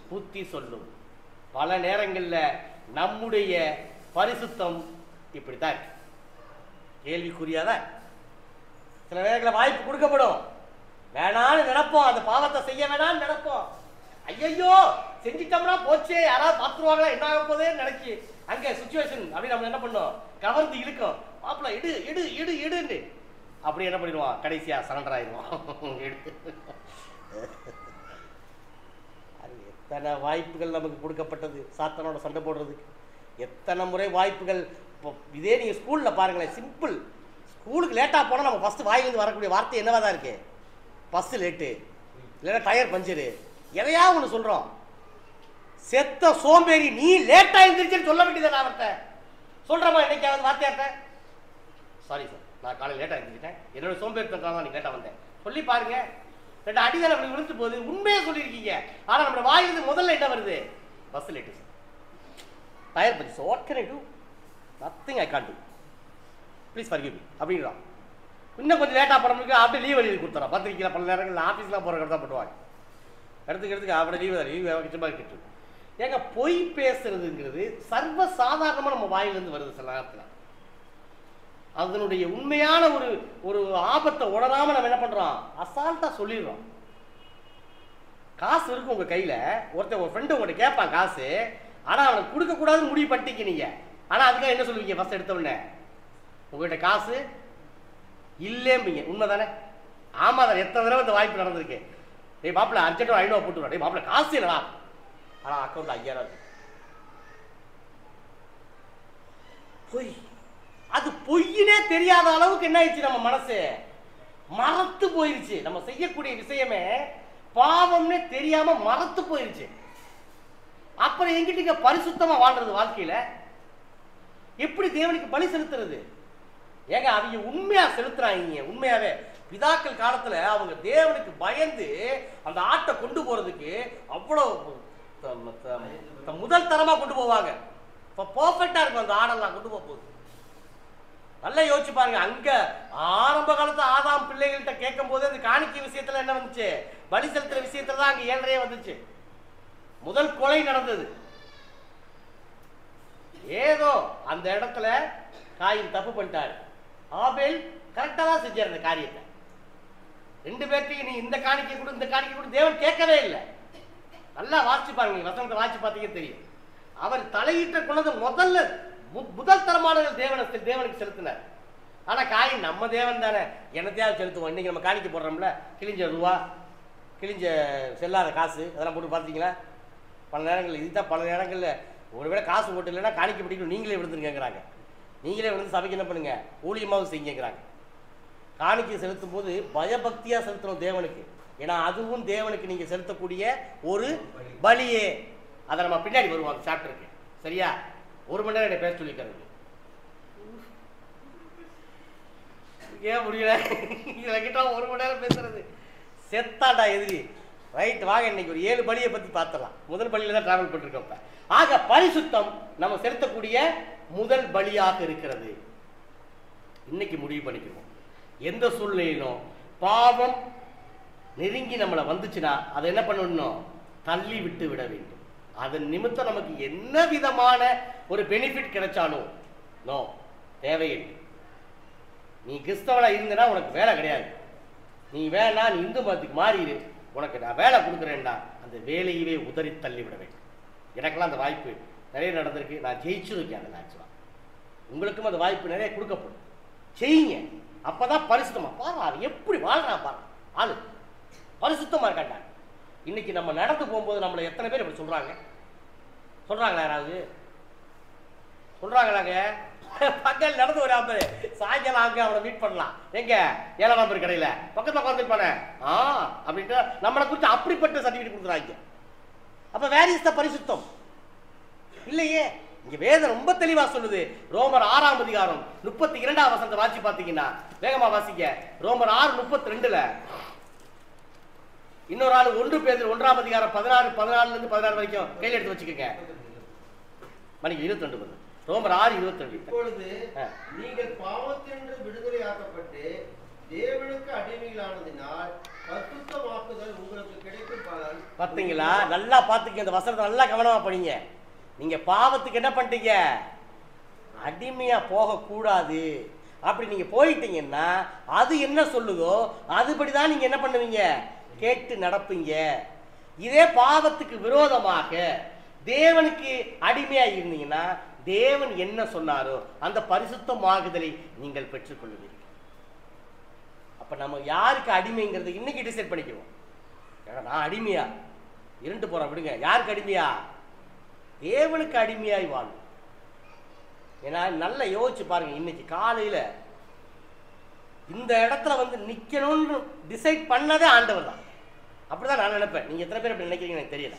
புத்தி சொல்லும். பல நேரங்கள்ல நம்முடைய பரிசுத்தம் இப்படித்தான் இருக்கு, கேள்விக்குரியாதான். சில நேரங்களில் வாய்ப்பு கொடுக்கப்படும், வேணான்னு நினைப்போம், அந்த பாவத்தை செய்ய வேணான்னு நினைப்போம். ஐயோ செஞ்சிட்டோம்னா போச்சே, யாராவது பார்த்துருவாங்களா, என்ன ஆக போதே நினைச்சு அங்க சுச்சுவேஷன் அப்படி நம்ம என்ன பண்ணோம்? கவர்ந்து இழுக்கும். மாப்பிள்ள இடு இடு இடு இடுன்னு அப்படி என்ன பண்ணிடுவான்? கடைசியா சரண்டர் ஆயிடுவான். எத்தனை வாய்ப்புகள் நமக்கு கொடுக்கப்பட்டது சாத்தானோட சண்டை போடுறதுக்கு. எத்தனை முறை வாய்ப்புகள். இதே நீங்க ஸ்கூல்ல பாருங்களேன், சிம்பிள். ஸ்கூலுக்கு லேட்டா போனா நம்ம ஃபர்ஸ்ட் வாயிலிருந்து வரக்கூடிய வார்த்தை என்னவா தான் இருக்கு? பஸ் லேட்டு, இல்லைன்னா டயர் பஞ்சரு, எதையா ஒன்று சொல்றோம். செத்த சோம்பேறி, நீ லேட்டா எழுந்திரிச்சுன்னு சொல்ல வேண்டியது. அவர்கிட்ட சொல்றமா என்னைக்காவது வார்த்தையாட்ட? சாரி சார், நான் காலையில் லேட்டா எழுந்திரிச்சிட்டேன், என்னோட சோம்பேறி தன்றாங்க, நீ லேட்டா வந்தேன் சொல்லி பாருங்க. 2 அடிதான் அப்படி விழுந்து போகுது. உண்மையா சொல்லியிருக்கீங்க. ஆனா நம்ம வாயிலிருந்து முதல்ல என்ன வருது? பஸ் லேட்டு, டயர் பஞ்சு. What can I to? Nothing I can't to, please forgive me அப்படின்றான். இன்னும் கொஞ்சம் லேட்டாக போனோம்னுக்கு அப்படியே லீவ் எழுதி கொடுத்துறோம். பத்திரிக்கையில் பல நேரங்களில் ஆஃபீஸ்லாம் போகிற தான் பண்ணுவாங்க. எடுத்துக்கிறதுக்கு அப்படியே லீவ் கிட்டமாக கிட்டு. ஏங்க பொய் பேசுறதுங்கிறது சர்வ சாதாரணமாக நம்ம வாயிலிருந்து வருது. சில நேரத்தில் அதனுடைய உண்மையான ஒரு ஆபத்தை உணராமல் நம்ம என்ன பண்ணுறோம்? அசால்ட்டாக சொல்லிடுறோம். காசு இருக்கும் உங்கள் கையில், ஒருத்தர் ஒரு ஃப்ரெண்டு உங்கள்கிட்ட கேட்பான் காசு, ஆனால் அவனுக்கு கொடுக்கக்கூடாதுன்னு முடிவு பண்ணிட்டீங்க நீங்கள். ஆனால் அதுக்காக என்ன சொல்லுவீங்க? ஃபஸ்ட் எடுத்த உடனே உங்கள்கிட்ட காசு இல்லேம்பீங்க. உண்மை தானே? ஆமாம் தானே? எத்தனை தடவை இந்த வாய்ப்பு நடந்திருக்கு. டேய் மாப்பிள்ள அர்ஜென்ட்டாக 500 போட்டுருவா. டேய் மாப்பிள்ள காசு இல்லைடா, ஆனால் அக்கௌண்ட் 5000 இருக்கு. பொய். அது பொய்யினே தெரியாத அளவுக்கு என்ன ஆயிடுச்சு? நம்ம மனசு மறத்து போயிருச்சு. நம்ம செய்யக்கூடிய விஷயமே பாவம்னே தெரியாம மறத்து போயிருச்சு. அப்புறம் எங்கிட்ட பரிசுத்தமா வாழ்றது வாழ்க்கையில எப்படி தேவனுக்கு பலி செலுத்துறது? ஏங்க அவங்க உண்மையா செலுத்துறாங்க. உண்மையாவே பிதாக்கள் காலத்துல அவங்க தேவனுக்கு பயந்து அந்த ஆட்டை கொண்டு போறதுக்கு அவ்வளவு முதல் தரமா கொண்டு போவாங்க. பர்ஃபெக்டா இருக்கும் அந்த ஆடெல்லாம் கொண்டு போகுது. நல்லா யோசிச்சு பாருங்க. அங்க ஆரம்ப காலத்துல ஆதாம் பிள்ளைகள்கிட்ட கேட்கும் போது அந்த காணிக்கை விஷயத்துல என்ன வந்துச்சு? பலி செலுத்துற விஷயத்துல தான் அங்க 7.5 வந்துச்சு. முதல் கொலை நடந்தது. ஏதோ அந்த இடத்துல காயின் தப்பு பண்ணிட்டாரு, ஆபேல் கரெக்டா தான் செஞ்சார் அந்த காரியத்தை. 2 பேர்த்தையும் நீ இந்த காணிக்கை கொடு இந்த காணிக்கை கொடு தேவன் கேட்கவே இல்லை. நல்லா வாசிச்சு பாருங்க, வசனத்தை வாசிச்சு பார்த்தீங்க தெரியும். அவர் தலையிட்ட கொண்டது முதல் தரமானவர்கள் தேவனுக்கு செலுத்தினார். ஆனா காயின் நம்ம தேவன் தானே, என்னத்தையாவது செலுத்துவோம். இன்னைக்கு நம்ம காணிக்கை போடுறோம்ல, கிழிஞ்ச ரூபா, கிழிஞ்ச செல்லாத காசு, அதெல்லாம் போட்டு பார்த்தீங்களா? பல நேரங்கள் இதுதான். பல நேரங்களில் ஒருவேளை காசு போட்டு இல்லைன்னா காணிக்கை பிடிக்கணும், நீங்களே விழுந்துருங்கிறாங்க. நீங்களே விழுந்து சபைக்கு என்ன பண்ணுங்க, ஊழியமாவது செய்யுங்கிறாங்க. காணிக்கை செலுத்தும் போது பயபக்தியா செலுத்தணும் தேவனுக்கு. ஏன்னா அதுவும் தேவனுக்கு நீங்க செலுத்தக்கூடிய ஒரு பலியே. அதை நம்ம பின்னாடி வருவோம் அந்த சாப்டருக்கு. சரியா? 1 மணி நேரம் என்ன பேச சொல்லிக்கிறது ஏன் முடியல? கிட்ட 1 மணி நேரம் பேசுறது செத்தாண்டா எதிரி. ரைட், வாங்க இன்னைக்கு ஒரு 7 பலியை பத்தி பார்த்துடலாம். முதல் பலியில தான் டிராவல் பண்ணிருக்கோம். ஆக பரிசுத்தம் நம்ம செலுத்தக்கூடிய முதல் பலியாக இருக்கிறது. இன்னைக்கு முடிவு பண்ணிக்கிறோம், எந்த சூழ்நிலையிலும் பாவம் நெருங்கி நம்மளை வந்துச்சுன்னா அதை என்ன பண்ணணும்? தள்ளி விட்டு விட வேண்டும். அதன் நிமித்தம் நமக்கு என்ன விதமான ஒரு பெனிஃபிட் கிடைச்சாலும் நோ, தேவையில்லை. நீ கிறிஸ்தவனா இருந்தனா உனக்கு வேலை கிடையாது. நீ வேணா நீ இந்து மதத்துக்கு மாறிடு, உனக்கு நான் வேலை கொடுக்குறேன்னா அந்த வேலையவே உதறி தள்ளி விட வேண்டும். எனக்கெல்லாம் அந்த வாய்ப்பு நிறைய நடந்திருக்கு. நான் ஜெயிச்சிருக்கேன். அதில் ஆக்சுவலாக உங்களுக்கும் அந்த வாய்ப்பு நிறைய கொடுக்கப்படும். செய்யுங்க, அப்பதான் பரிசுத்தமா பாரு. அது எப்படி வாழ்றா பாரு, ஆளு பரிசுத்தமா இருக்காண்டா. இன்னைக்கு நம்ம நடந்து போகும்போது நம்மளை எத்தனை பேர் இப்படி சொல்றாங்க? சொல்றாங்களா? யாராவது சொல்றாங்களாங்க? பக்கல் நடந்து வராம சாயங்காலம் ஆக அவனை மீட் பண்ணலாம். எங்க 7ஆம் நம்பர் கடையில பக்கத்துல உட்காந்துருப்பானே அப்படின்ட்டு நம்மளை குறித்து அப்படிப்பட்ட சர்டிபிகேட் கொடுக்குறாங்க. அப்ப வேர் இஸ் த பரிசுத்தம்? இல்லையே. இங்க வேதம் ரொம்ப தெளிவா சொல்லுது. ரோமர் 6ஆம் அதிகாரம் 32ஆம் வசனத்தை வாசி பார்த்தீங்கன்னா, வேகமா வாசிக்க. ரோமர் 6:32. இன்னொரு ஆள் 1 பேதுரு 1ஆம் அதிகாரம் 14 வரைக்கும் கையில் எடுத்து வச்சுக்கோங்க. மணிக்கு 22. ரோமர் 6:22. இப்பொழுது நீங்கள் பாவத்தினின்று விடுதலை ஆக்கப்பட்டு தேவனுக்கு அடிமைகளானதினால் பரிசுத்தமாக்குதல் உங்களுக்கு கிடைக்கும் பலன். பார்த்தீங்களா? நல்லா பார்த்துக்க, இந்த வசனத்தை நல்லா கவனமா படிங்க. நீங்க பாவத்துக்கு என்ன பண்ணிட்டீங்க? அடிமையா போகக்கூடாது. அப்படி நீங்க போயிட்டீங்கன்னா அது என்ன சொல்லுதோ அதுபடிதான் நீங்க என்ன பண்ணுவீங்க? கேட்டு நடப்பீங்க. இதே பாவத்துக்கு விரோதமாக தேவனுக்கு அடிமையா இருந்தீங்கன்னா தேவன் என்ன சொன்னாரோ அந்த பரிசுத்தமாகுதலை நீங்கள் பெற்றுக்கொள்வீர்கள். அப்ப நம்ம யாருக்கு அடிமைங்கிறது இன்னைக்கு டிசைட் பண்ணிக்குவோம். நான் அடிமையா இருண்டு போறேன் விடுங்க. யாருக்கு அடிமையா? தேவனுக்கு அடிமையாய் வாழும். ஏன்னா நல்லா யோசிச்சு பாருங்க. இன்னைக்கு காலையில இந்த இடத்துல வந்து நிக்கணும்னு டிசைட் பண்ணதே ஆண்டவர் தான். அப்படிதான் நான் நினைப்பேன். நீங்க எத்தனை பேர் அப்படி நினைக்கிறீங்க எனக்கு தெரியல.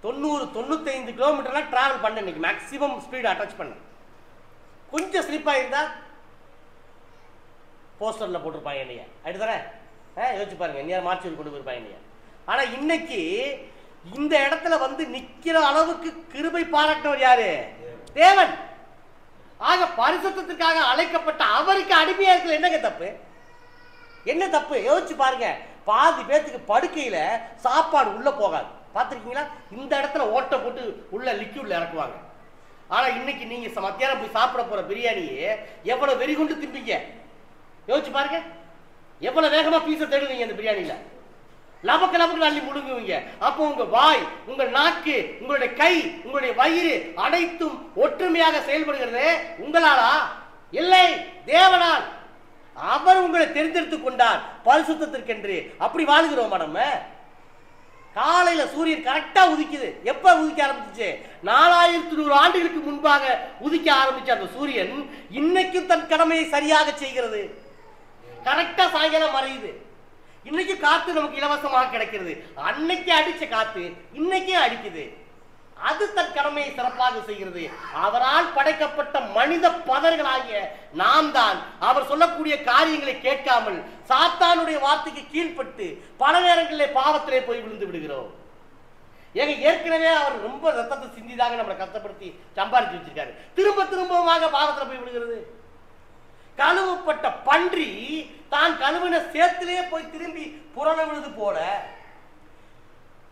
90-95 கிலோமீட்டர்லாம் டிராவல் பண்ண இன்னைக்கு மேக்சிமம் ஸ்பீட் அட்டாச் பண்ண. கொஞ்சம் ஸ்லிப் ஆயிருந்தா போஸ்டர்ல போட்டிருப்பாங்க என்னைய. அடுத்தானே யோசிச்சு பாருங்க, என்னையா மாற்றி கொண்டு போயிருப்பாங்க என்னைய. ஆனா இன்னைக்கு இந்த இடத்துல வந்து நிக்கிற அளவுக்கு கிருபை பாராட்டினவர் யாரு? தேவன். ஆக பரிசுத்தத்திற்காக அழைக்கப்பட்ட அவருக்கு அடிமையா இருக்கிற என்னங்க தப்பு? என்ன தப்பு? யோசிச்சு பாருங்க. பாதி பேத்துக்கு படுக்கையில சாப்பாடு உள்ள போகாது. பார்த்துருக்கீங்களா? இந்த இடத்துல ஓட்டை போட்டு உள்ள லிக்யூட்ல இறக்குவாங்க. ஆனா இன்னைக்கு நீங்க மத்தியானம் போய் சாப்பிட போற பிரியாணியே எவ்வளவு வெறி கொண்டு திம்பீங்க. யோசிச்சு பாருங்க. எவ்வளவு வேகமா பீஸை தேடுவீங்க அந்த பிரியாணியில. லபக்கு லபக்கு அள்ளி முழுங்குவீங்க. அப்போ உங்க வாய், உங்கள் நாக்கு, உங்களுடைய கை, உங்களுடைய வயிறு அனைத்தும் ஒற்றுமையாக செயல்படுகிறது உங்களாலா? இல்லை, தேவனால். அவர் உங்களை தெரிந்தெடுத்துக் கொண்டார் பரிசுத்தத்திற்கென்று. அப்படி வாழுகிறோமா நம்ம? காலையில சூரியன் கரெக்டா உதிக்குது. எப்ப உதிக்க ஆரம்பிச்சு? 4100 ஆண்டுகளுக்கு முன்பாக உதிக்க ஆரம்பிச்ச அந்த சூரியன் இன்னைக்கும் தன் கடமையை சரியாக செய்கிறது. கரெக்டா சாயங்காலம் மறையுது. இன்னைக்கு காத்து நமக்கு இலவசமாக கிடைக்கிறது. அன்னைக்கு அடிச்ச காத்து இன்னைக்கே அடிக்குது. அது தன் கடமையை சிறப்பாக செய்கிறது. அவரால் படைக்கப்பட்ட மனித பதர்களாகிய நாம் தான் அவர் சொல்லக்கூடிய காரியங்களை கேட்காமல் சாத்தானுடைய வார்த்தைக்கு கீழ்பட்டு பல நேரங்களிலே பாவத்திலே போய் விழுந்து விடுகிறோம். ஏற்கனவே அவர் ரொம்ப ரத்தத்தை சிந்திதாக நம்மளை கஷ்டப்படுத்தி சம்பாதிச்சு வச்சிருக்காரு. திரும்ப திரும்பமாக பாவத்தில் போய் விடுகிறது. கழுவப்பட்ட பன்றி தான் கழுவின சேத்திலே போய் திரும்பி புறண விழுது போல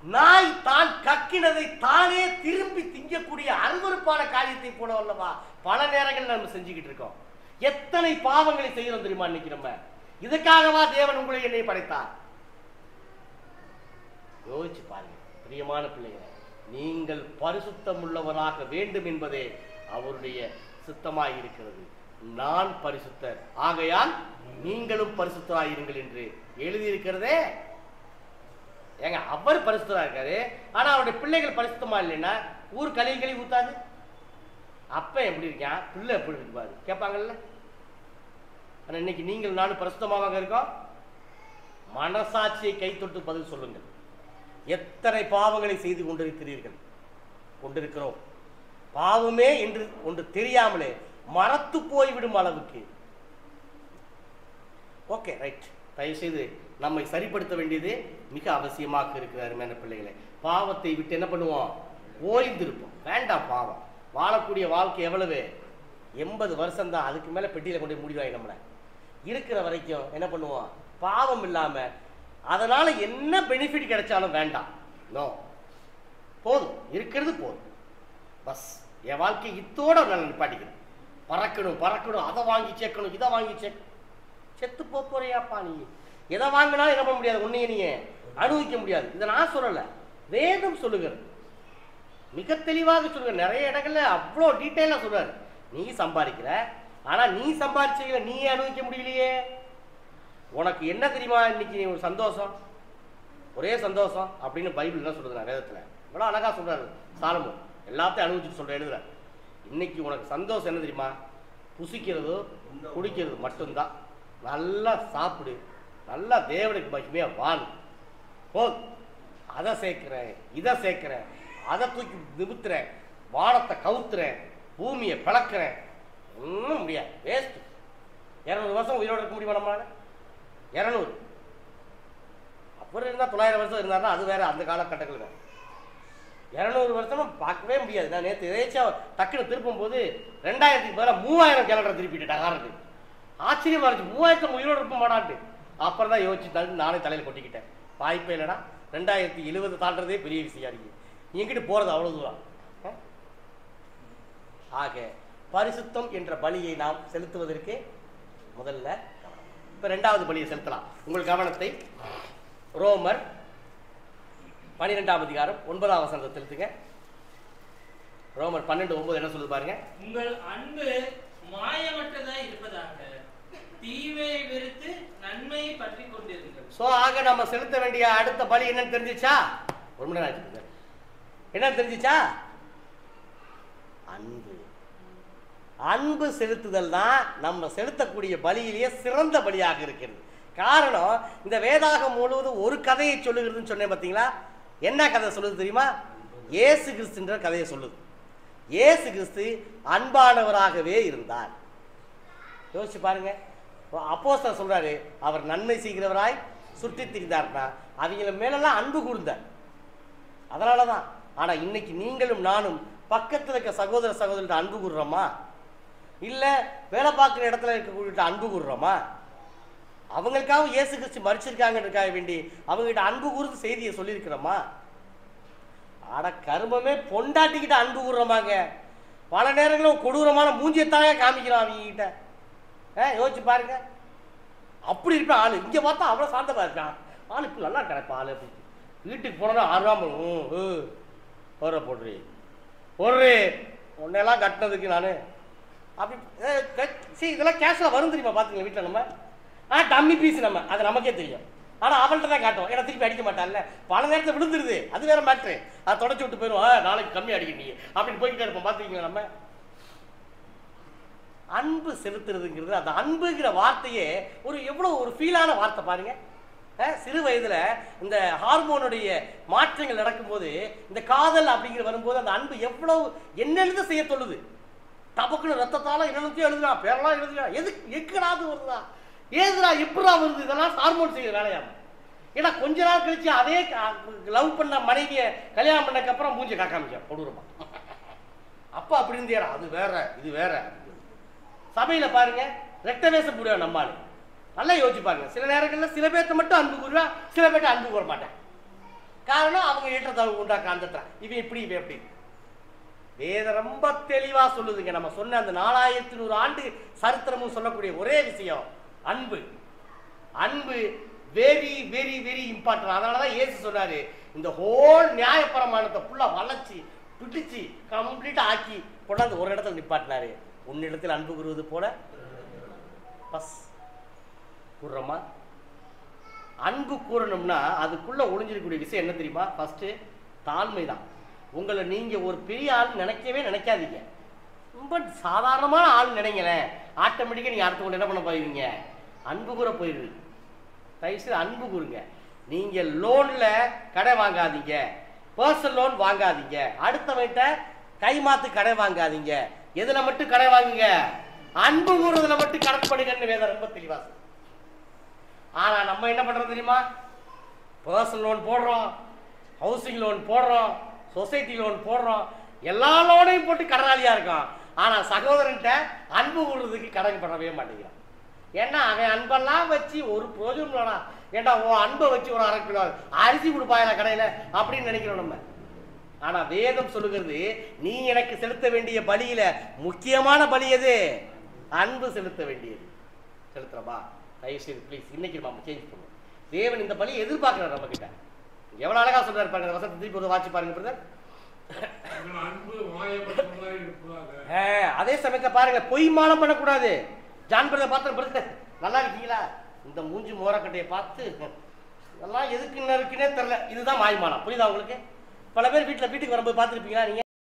நாய் தான் கக்கினதை தானே திரும்பி திங்கக்கூடிய அருவருப்பான காரியத்தை போல அல்லவா பல நேரங்கள் நம்ம செஞ்சுக்கிட்டு இருக்கோம். எத்தனை பாவங்களை செய்யறோம் தெரியுமா இன்னைக்கு நம்ம? இதுக்காகவா தேவன் உங்களை என்னை படைத்தார்? யோசிச்சு பாருங்க பிரியமான பிள்ளைகளை. நீங்கள் பரிசுத்தம் உள்ளவராக வேண்டும் என்பதே அவருடைய சித்தமாய் இருக்கிறது. நான் பரிசுத்தர், ஆகையால் நீங்களும் பரிசுத்தராயிருங்கள் என்று எழுதியிருக்கிறதே. ஏங்க, அவர் பரிசுத்தரா இருக்காரு, ஆனா அவருடைய பிள்ளைகள் பரிசுத்தமா இல்லைன்னா ஊர் கழுவி ஊத்தாது. அப்ப எப்படி இருக்கான், பிள்ளை எப்படி இருப்பாரு கேட்பாங்கல்ல. ஆனா இன்னைக்கு நீங்கள் நானும் பரிசுத்தமாக இருக்கோம். மனசாட்சியை கை தொட்டு பதில் சொல்லுங்கள். எத்தனை பாவங்களை செய்து கொண்டிருக்கிறோம். பாவமே என்று ஒன்று தெரியாமலே மறத்து போய்விடும் அளவுக்கு. Okay, right. தயவு செய்து நம்மை சரிப்படுத்த வேண்டியது மிக அவசியமாக இருக்கிற அருமையான பிள்ளைகளை. பாவத்தை விட்டு என்ன பண்ணுவோம்? ஓய்ந்திருப்போம். வேண்டாம் பாவம். வாழக்கூடிய வாழ்க்கை எவ்வளவு? 80 வருஷம் தான். அதுக்கு மேலே பெட்டியில் கொண்டு மூடிடுவாங்க. நம்மளை இருக்கிற வரைக்கும் என்ன பண்ணுவோம்? பாவம் இல்லாமல். அதனால் என்ன பெனிஃபிட் கிடைச்சாலும் வேண்டாம். நோ, போதும், இருக்கிறது போதும், பஸ். என் வாழ்க்கை இத்தோட நான் நிப்பாட்டிக்கிறேன். பறக்கணும் பறக்கணும், அதை வாங்கி சேர்க்கணும், இதை வாங்கி செத்து போறியாப்பா. நீ எதை வாங்கினாலும் என்ன பண்ண முடியாது, உன்னைய நீ அனுபவிக்க முடியாது. இதை நான் சொல்லலை, வேதம் சொல்லுகிறது, மிக தெளிவாக சொல்லுங்க. நிறைய இடங்கள்ல அவ்வளோ டீட்டெயிலாக சொல்றாரு. நீ சம்பாதிக்கிற, ஆனால் நீ சம்பாதிச்சீங்கள நீ அனுபவிக்க முடியலையே. உனக்கு என்ன தெரியுமா இன்னைக்கு ஒரு சந்தோஷம், ஒரே சந்தோஷம் அப்படின்னு பைபிள் என்ன சொல்றது? வேதத்தில் இவ்வளோ அழகாக சொல்றாரு சாலமோன். எல்லாத்தையும் அனுபவிச்சுட்டு சொல்ற எழுதுற. இன்னைக்கு உனக்கு சந்தோஷம் என்ன தெரியுமா? புசிக்கிறது குடிக்கிறது மட்டும்தான். நல்லா சாப்பிடு, நல்லா தேவனுக்கு மகிமையா வாழு. போதும். அதை சேர்க்கிறேன், இதை சேர்க்கிறேன், அதை தூக்கி நிமித்துறேன், வானத்தை கவுத்துறேன், பூமியை பிளக்கிறேன், ஒன்றும் முடியாது. வேஸ்ட். 200 வருஷம் உயிரோடு இருக்க முடியுமா நம்மளால? 200. அப்புறம் இருந்தால் 900 வருஷம் இருந்தாருன்னா அது வேற. அந்த காலகட்டங்கள் வேறு. 200 வருஷமும் பார்க்கவே முடியாது. நான் நேற்று எதேச்சா டக்குன்னு திருப்பும் போது 2000க்கு பதிலாக 3000 கேலண்டரை திருப்பிட்டேன். காரணத்துக்கு ஆச்சரியமா இருந்துச்சு. 3000 உயிரோடு இருப்ப மாட்டான்ட்டு. அப்புறம் தான் யோசிச்சு நானே தலையில் கொட்டிக்கிட்டேன். வாய்ப்பே இல்லைடா, 2070 தாண்டதே பெரிய விஷயம் இருக்கு. எங்கிட்டு போறது அவ்வளவு தூரம். ஆக பரிசுத்தம் என்ற பலியை நாம் செலுத்துவதற்கு முதல்ல இப்ப 2வது பலியை செலுத்தலாம். உங்கள் கவனத்தை ரோமர் 12ஆம் அதிகாரம் 9ஆம் வசனத்தை செலுத்துங்க. ரோமர் 12:9 என்ன சொல்லுது பாருங்க. உங்கள் அன்பு மாயமற்றதாய் இருப்பதாக தீமையை வெறுத்து நன்மையை பற்றி கொண்டிருங்கள். சோ ஆக நம்ம செலுத்த வேண்டிய அடுத்த பலி என்னன்னு தெரிஞ்சிச்சா? ஒரு மணி நேரம் ஆச்சு. என்ன தெரிஞ்சிச்சா? அன்பு. அன்பு செலுத்துதல் தான் நம்ம செலுத்தக்கூடிய பலியிலேயே சிறந்த பலியாக இருக்கிறது. காரணம், இந்த வேதாகம் முழுவதும் ஒரு கதையை சொல்லுகிறதுன்னு சொன்னேன் பார்த்தீங்களா? என்ன கதை சொல்லுது தெரியுமா? இயேசு கிறிஸ்துன்ற கதையை சொல்லுது. இயேசு கிறிஸ்து அன்பானவராகவே இருந்தார். யோசிச்சு பாருங்க. அப்போஸ்தலர் சொல்றாரு, அவர் நன்மை செய்கிறவராய் சுற்றி திரிந்தார்னா அவங்கள மேலெல்லாம் அன்பு கூர்ந்தார். அதனாலதான். ஆனா இன்னைக்கு நீங்களும் நானும் பக்கத்தில் இருக்க சகோதர சகோதரிட்ட அன்பு கூறுறோமா? இல்ல வேலை பார்க்குற இடத்துல இருக்கக்கூடிய அன்பு கூறுறோமா? அவங்களுக்காக இயேசு கிறிஸ்து மரிச்சிருக்காங்கன்றதுக்காக வேண்டி அவங்ககிட்ட அன்பு கூர்ந்து செய்தியை சொல்லியிருக்கிறோமா? ஆட கருமமே பொண்டாட்டிக்கிட்ட அன்பு கூறுறோமாங்க. பல நேரங்களும் கொடூரமான மூஞ்சியத்தாங்க காமிக்கிறோம் அவங்க கிட்ட. யோசிச்சு பாருங்க. அப்படி இருப்பான் ஆளு. இங்க பார்த்தா அவ்வளவு சாந்தமா இருக்கான் ஆளு. இப்ப நல்லா கிடைப்பா ஆளு. அப்படி வீட்டுக்கு போனா ஆறாம போற போடுறி ஒரு ஒன்னெல்லாம் கட்டினதுக்கு நானு அப்படி இதெல்லாம் கேஷ்ல வரும் தெரியுமா? பாத்துங்க வீட்டுல நம்ம டம்மி பீஸ் நம்ம அது நமக்கே தெரியும். ஆனா அவள்கிட்ட தான் காட்டும். ஏன்னா திருப்பி அடிக்க மாட்டான்ல. பல நேரத்தில் விழுந்துருது. அது வேற மேட்ரு. அதை தொடச்சி விட்டு போயிடுவோம். நாளைக்கு கம்மி அடிக்கிறீங்க அப்படின்னு போய்கிட்டே இருப்போம். பாத்துக்கீங்களா? நம்ம அன்பு செலுத்துறதுங்கிறது, அந்த அன்புங்கிற வார்த்தையே ஒரு எவ்வளவு ஒரு ஃபீலான வார்த்தை பாருங்க. சிறு வயதுல இந்த ஹார்மோனுடைய மாற்றங்கள் நடக்கும்போது இந்த காதல் அப்படிங்கிற வரும்போது அந்த அன்பு எவ்வளவு என்னென்னு செய்ய சொல்லுது. டபக்குன்னு ரத்தத்தால என்னென்னத்தையும் எழுதுறான், பேரெல்லாம் எழுதுறான். எதுக்குடாது வருதா, ஏதுடா எப்படா வருது? இதெல்லாம் ஹார்மோன் செய்யற வேலையாம. ஏன்னா கொஞ்ச நாள் கழிச்சு அதே லவ் பண்ண மனைவியை கல்யாணம் பண்ணக்கு அப்புறம் மூஞ்ச காக்காமிக்க கொடூரமா. அப்ப அப்படி இருந்தேடா, அது வேற இது வேற. சபையில பாருங்க ரெட்ட வேஷம் போடுவேன் நம்மால். நல்லா யோசிச்சு பாருங்க. சில நேரங்களில் சில பேர்த்த மட்டும் அன்பு கூறுவா, சில பேர்ட்ட அன்பு கூற மாட்டேன். காரணம் அவங்க ஏற்றத்தாழ்வு உண்டாக்க அந்த இவன் இப்படி இவன் எப்படி. வேதம் ரொம்ப தெளிவா சொல்லுதுங்க. நம்ம சொன்ன அந்த 4100 ஆண்டு சரித்திரமும் சொல்லக்கூடிய ஒரே விஷயம் அன்பு. அன்பு வெரி வெரி வெரி இம்பார்ட்டன்ட். அதனாலதான் இயேசு சொன்னாரு, இந்த ஹோல் நியாயப்பிரமாணத்தை ஃபுல்லா வளைச்சு பிடிச்சு கம்ப்ளீட்டா ஆக்கி கொண்டாந்து ஒரு இடத்துல நிப்பாட்டினாரு. உன்னிடத்தில் அன்பு கூறுவது போல பஸ் கூறுறோமா? அன்பு கூறணும்னா அதுக்குள்ள ஒளிஞ்சிருக்கக்கூடிய விஷயம் என்ன தெரியுமா? ஃபர்ஸ்ட் தாழ்மை தான். உங்களை நீங்க ஒரு பெரிய ஆள் நினைக்கவே நினைக்காதீங்க. ரொம்ப சாதாரணமான ஆள் நினைங்களேன். ஆட்டோமேட்டிக்கா நீங்க அடுத்த என்ன பண்ண போயிருவீங்க? அன்பு கூற போயிருவீங்க. தயவுசெய்து அன்பு கூறுங்க. நீங்க லோன்ல கடை வாங்காதீங்க, பர்சனல் லோன் வாங்காதீங்க, அடுத்தவங்கிட்ட கைமாத்து கடை வாங்காதீங்க. எதுல மட்டும் கடை வாங்குங்க? அன்பு கூறுறதுல மட்டும் கடன்படுங்கன்னு வேதம் ரொம்ப தெளிவா. ஆனா நம்ம என்ன பண்றோம் தெரியுமா? பர்சனல் லோன் போடுறோம், ஹவுசிங் லோன் போடுறோம், சொசைட்டி லோன் போடுறோம், எல்லா லோனையும் போட்டு கடனாளியா இருக்கான். ஆனா சகோதரன்ட்ட அன்பு கூடுறதுக்கு கடன் பண்ணவே மாட்டேங்கிறான். ஏன்னா அவன் அன்பெல்லாம் வச்சு ஒரு பிரோஜனம் இல்லடா. ஏண்டா உன் அன்பை வச்சு ஒரு 1/2 கிலோ அரிசி கொடுப்பாயா கடையில அப்படின்னு நினைக்கிறோம் நம்ம. ஆனா வேதம் சொல்லுகிறது, நீ எனக்கு செலுத்த வேண்டிய பலியில முக்கியமான பலி எது? அன்பு செலுத்த வேண்டியது. செலுத்துறப்பா தயவு செய்து ப்ளீஸ் இன்னைக்கு நம்ம சேஞ்ச் பண்ணுவோம். தேவன் இந்த பலியை எதிர்பார்க்கிறார் நம்ம கிட்ட. எவ்வளவு அழகா சொல்றாரு பாருங்க. வசனத்தை திருப்பி ஒரு வாட்சி பாருங்க பிரதர். அதே சமயத்தை பாருங்க, பொய் மானம் பண்ணக்கூடாது. ஜான் பிரதர் பார்த்து பிரதர் நல்லா இருக்கீங்களா, இந்த மூஞ்சி மோரக்கட்டையை பார்த்து இதெல்லாம் எதுக்கு இருக்குன்னே தெரியல, இதுதான் மாய்மானம். புரியுதா உங்களுக்கு? பல பேர் வீட்டுக்கு வரும்போது பார்த்துருப்பீங்களா நீங்க?